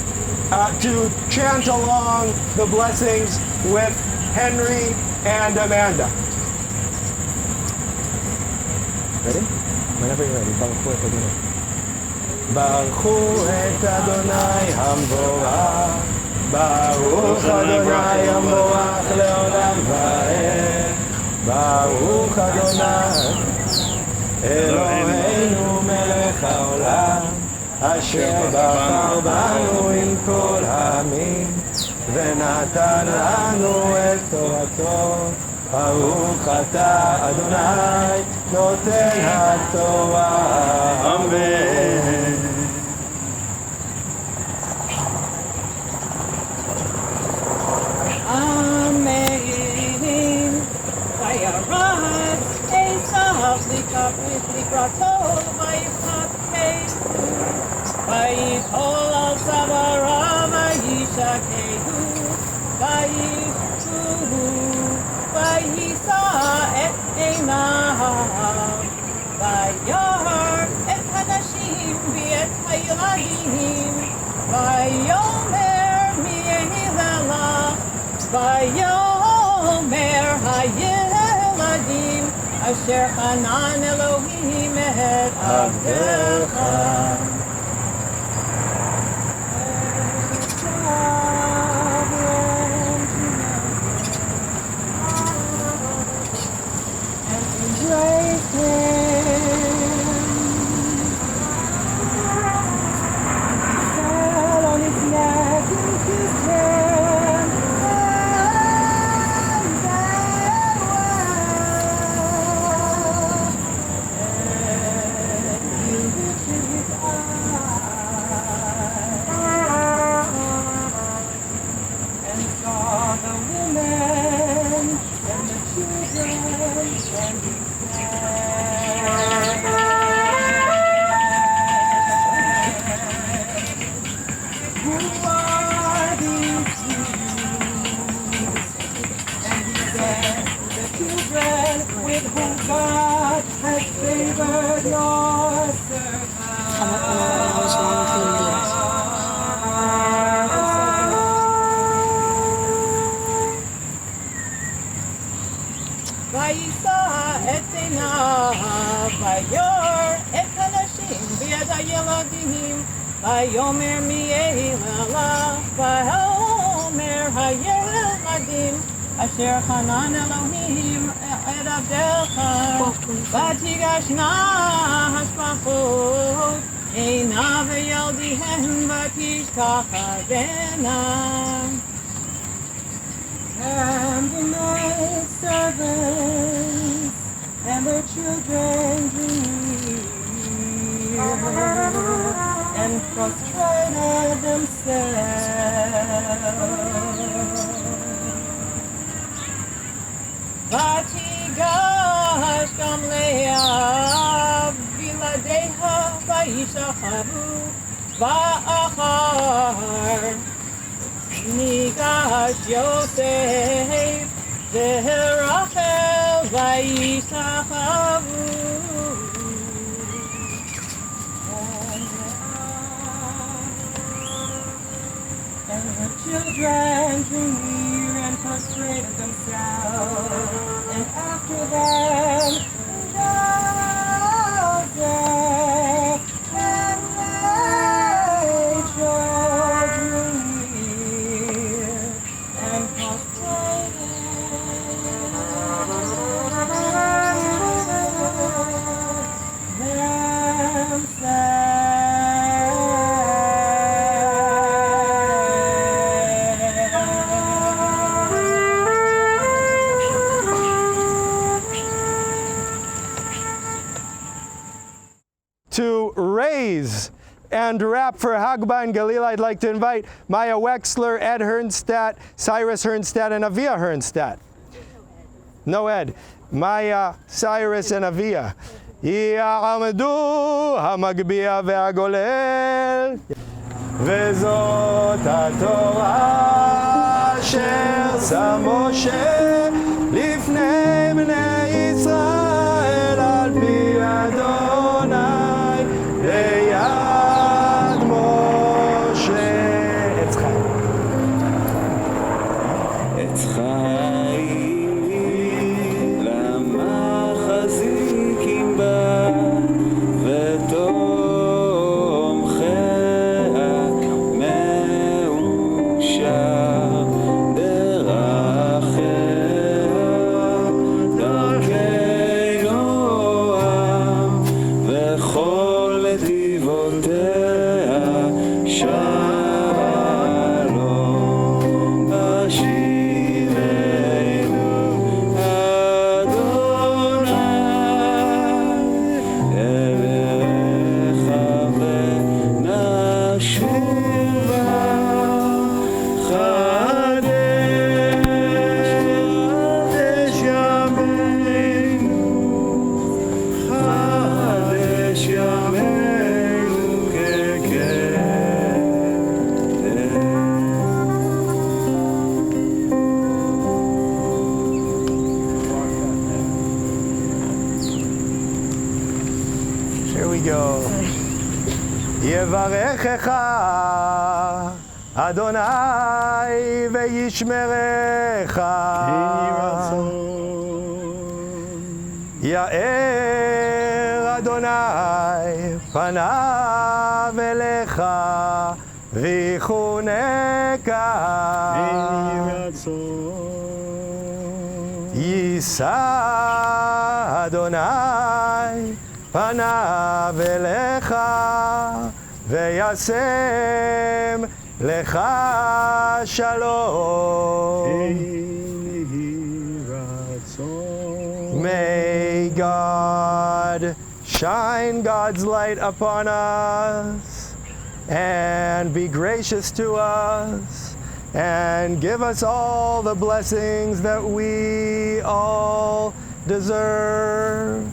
to chant along the blessings with Henry and Amanda. Ready? Whenever you're ready. Baruchu et Adonai Hamvorach, Baruch Adonai Hamvorach leolam vaed, Baruch Adonai Eloheinu melech haolam, asher בחר banu עם כל העמים, ונתן לנו את תורתו. ברוך אתה אדוני נותן התורה. אמן. Amen. וירץ עשיו לקראתו ויפקד, ויפול על צוואריו וישקהו, וישבו, ויישא את עיניו, וירא את הנשים ואת הילדים, ויאמר מי יהיה לך, ויאמר הילדים אשר חנן אלוהים את עבדך. Fell on his neck and kissed him, and he lifted his eyes and saw the women and the children, and he who are these Jews? And he said, the children with whom God has favored your servant. וישא את עיניו, וירא את הנשים ויד הילדים, ויאמר מי אלה לך, ויאמר הילדים, אשר חנן אלוהים את עבדך, ותיגשנה השפחות עיניו וילדיהם, ותשתחוונה. And the maid servants and their children drew near and prostrated themselves. ותיגש גם לאה בלעדיה וישתחוו, ואחר ניגש יוסף ורחל וישתחוו. And the children drew near and prostrated themselves, and after them Joseph and Rachel drew near and prostrated To raise and rap for Hagbah and Galila, I'd like to invite Maya Wexler, Ed Hernstadt, Cyrus Hernstadt, and Avia Hernstadt. No Ed. Maya, Cyrus, and Avia. יעמדו המגביה והגולל, וזאת התורה אשר שם משה לפני בני ישראל על פי אדוני ליד משה. עץ חיים. עץ חיים למחזיקים בה ותומכיה מאושר דרכיה דרכי נועם וכל נתיבותיה שלום השיבנו אדוני אליך ונשובה חדש ימינו חדש ימינו Here we go. יברכך אדוני וישמרך. יאר אדוני פניו אליך ויחונקה. יישא אדוני פניו אליך וישם לך שלום. May God shine God's light upon us and be gracious to us and give us all the blessings that we all deserve.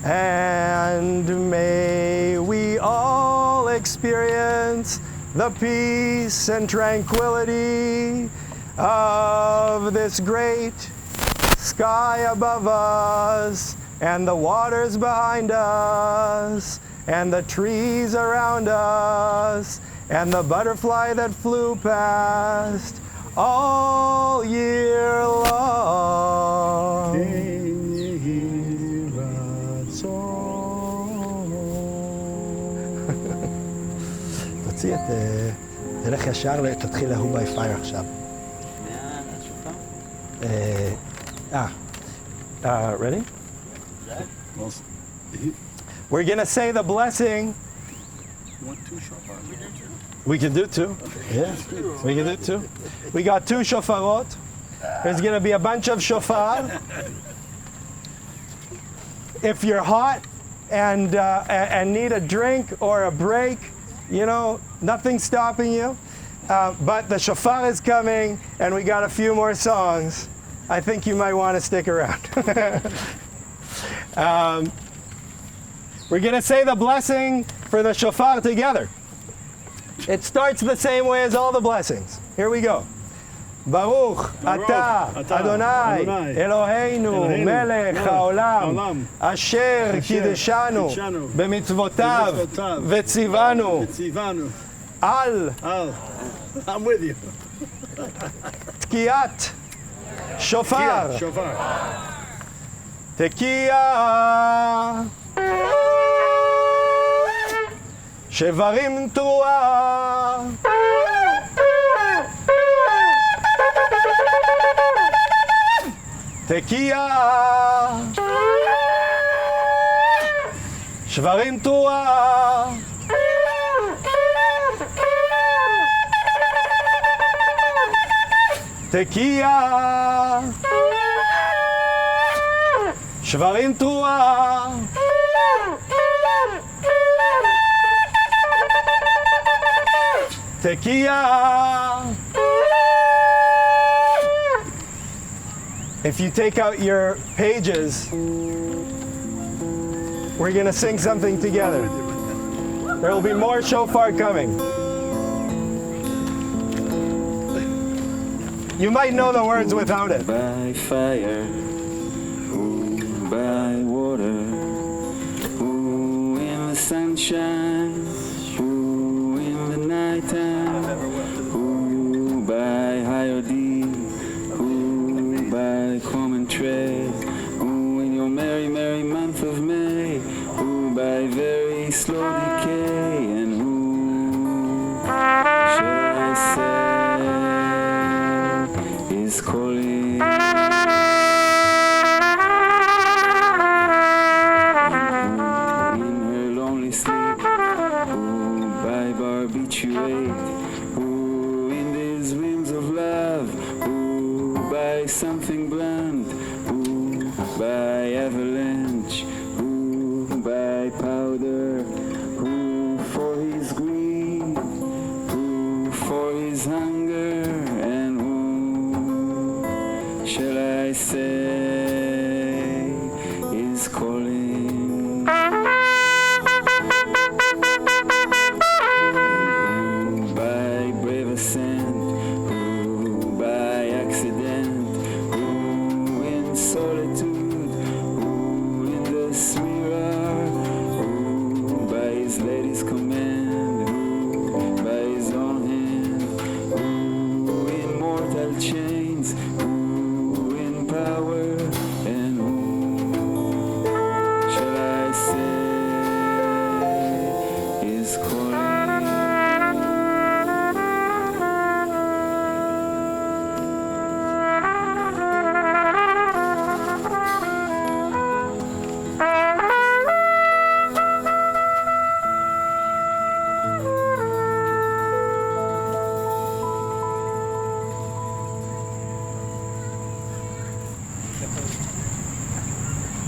And may we all experience the peace and tranquility of this great sky above us, and the waters behind us, and the trees around us, and the butterfly that flew past all year long. תוציא את... תלך ישר, תתחיל להוא by fire עכשיו. Ready? We're going to say the blessing. You want 2 shofars? We can do 2. Yeah, we can do 2. We got 2 shofarot. There's going to be a bunch of shofar. If you're hot and need a drink or a break, you know, nothing's stopping you. But the shofar is coming, and we got a few more songs. I think you might want to stick around. We're going to say the blessing for the shofar together. It starts the same way as all the blessings. Here we go. Baruch atah Adonai Eloheinu melech haolam asher kideshanu b'mitzvotav v'tzivanu al I'm with you. Tkiyat shofar. Tekiya shevarim truah. Tekiya shevarim truah. Tekiya shevarim truah. Tekiya. If you take out your pages, we're going to sing something together. There will be more shofar coming. You might know the words without it. By fire, ooh, by water, ooh, in the sunshine, ooh, in the nighttime, ooh, by high or deep, ooh, by common tread, ooh, in your merry, merry month of May, ooh, by very slow decay, and who shall I say is calling? In her lonely sleep, ooh, by barbiturate, ooh, in these winds of love, ooh, by something blunt, ooh, by avalanche, ooh, by powder, ooh, for his greed, ooh, for his hunger, and who shall I say is calling? Ooh, by brave ascent, ooh, by accident, ooh, in solitude, ooh, in the smirror, ooh, by his lady's command, ooh, by his own hand, ooh, in mortal chains, ooh, in power, and who shall I say is calling?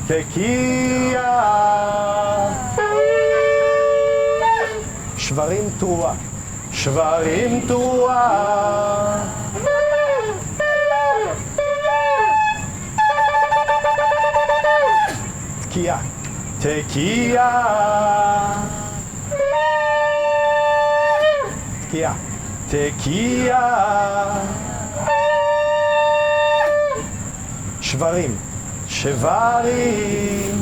Tekiya shvarim truah. Shvarim truah. Tekiya. Tekiya. Tekiya. Tekiya. Shvarim. Shevarim.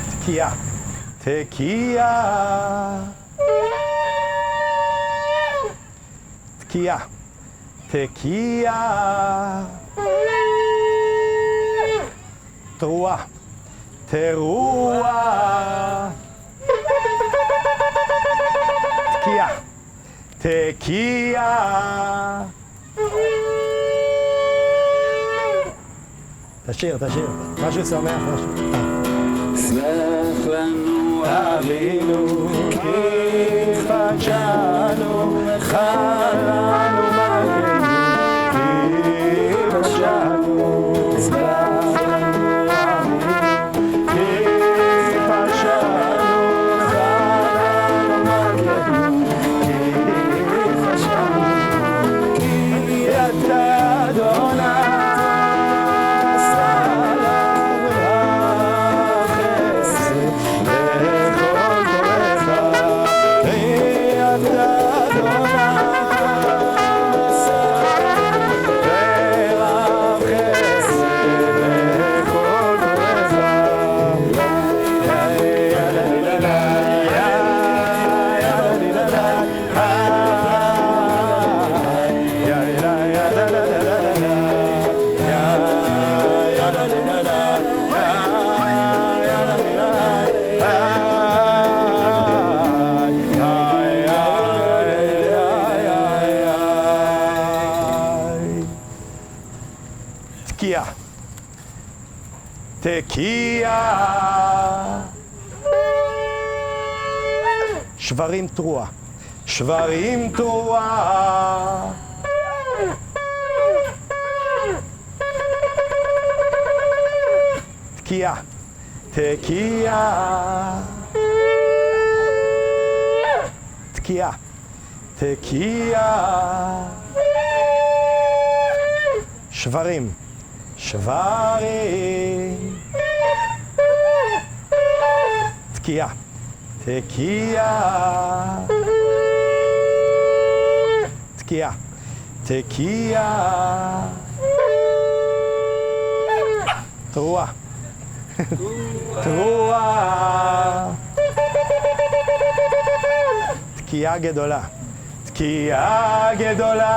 Tekiya. Tekiya. Tekiya. Tekiya. Truah. Teruah. תקיע. תשיר, משהו שמח, משהו. סלח לנו אבינו, כי פשענו, חלנו מגנו, כי פשענו. סלח לנו אבינו, כי פשענו, חלנו מגנו, כי פשענו. כי אתה אדוני תקיע. שברים תרועה, שברים תרועה. תקיע, תקיע. תקיע, תקיע. שברים, שברים. תקיע, תקיע. תקיע, תקיע. תרועה, תרועה. תקיעה גדולה, תקיעה גדולה.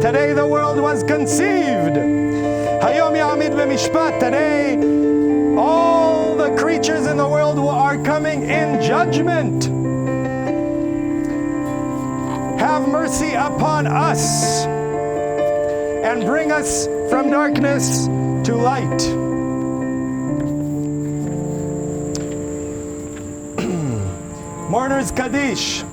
Today the world was conceived. Hayom Yamid b'mishpat. Today all the creatures in the world are coming in judgment. Have mercy upon us and bring us from darkness to light. Mourners Kaddish.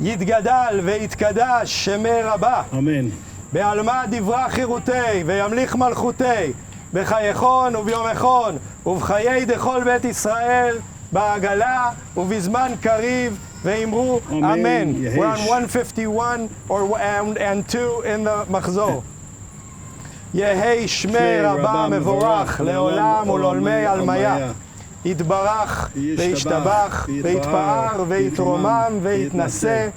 יתגדל ויתקדש שמי רבה. אמן. בעלמא דברה חירותי וימליך מלכותי בחייכון וביומכון ובחיי דכל בית ישראל בעגלה ובזמן קריב ואמרו אמן. We're on 151 and 2 in the מחזור. יהי שמי רבה מבורך לעולם ולעולמי עלמיה. יתברך וישתבח ויתפאר ויתרומם ויתנשא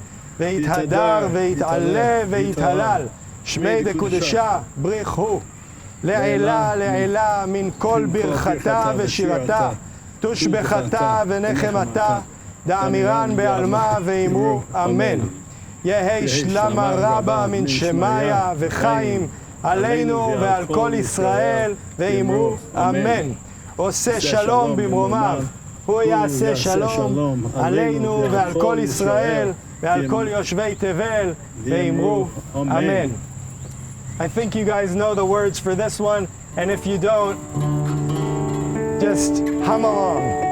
ויתהדר ויתעלה ויתהלל שמי דקודשה בריך הוא לעילה לעילה מן כל ברכתה ושירתה תושבחתה ונחמתה דאמירן בעלמה ואמרו אמן. יהי שלמה רבה מן שמיה וחיים עלינו ועל כל ישראל ואמרו אמן. עושה שלום במרומיו, הוא יעשה שלום עלינו ועל כל ישראל ועל כל יושבי תבל ואמרו אמן. I think you guys know the words for this one, and if you don't, just hum along.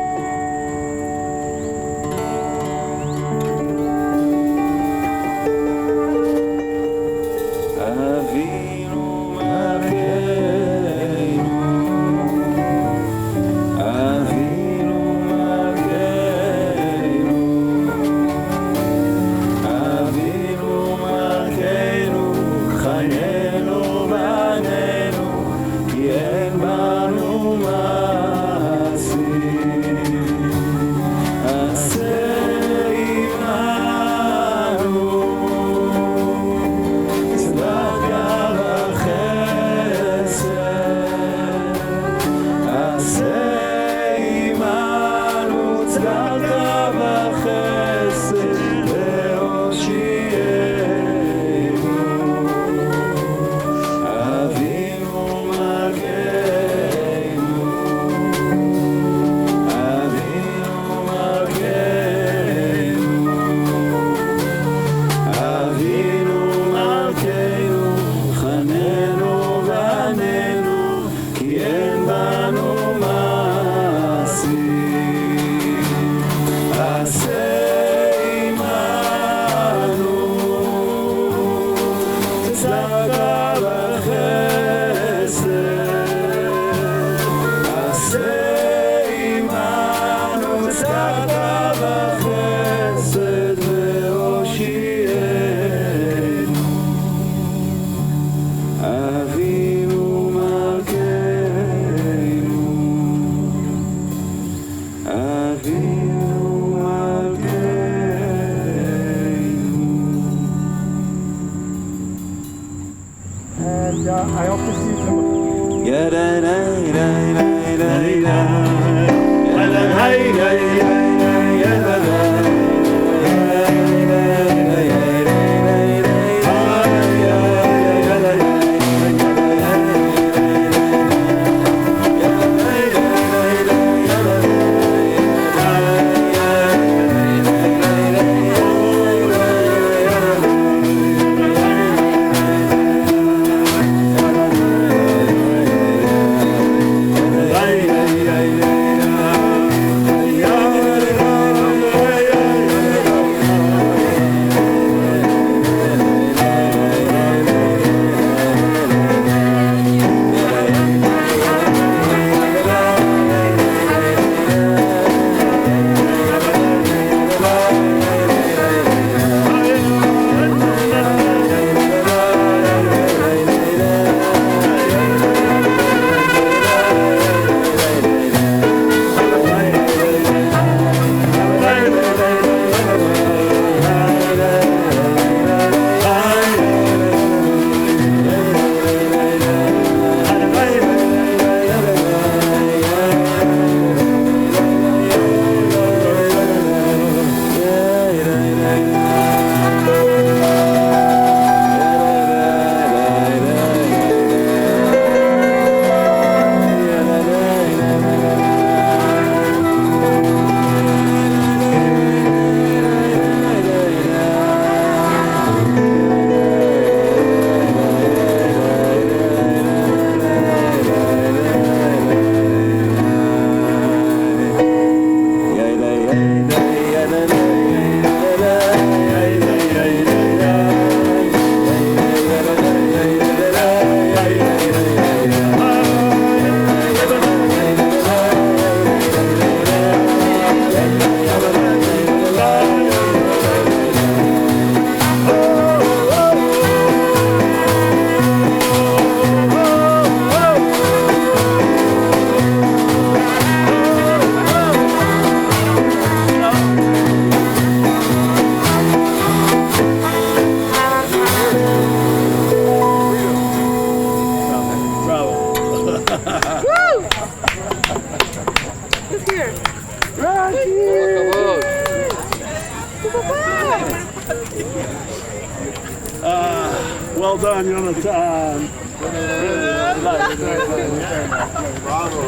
And I hope to see you tomorrow. Well done, Jonathan. Bravo.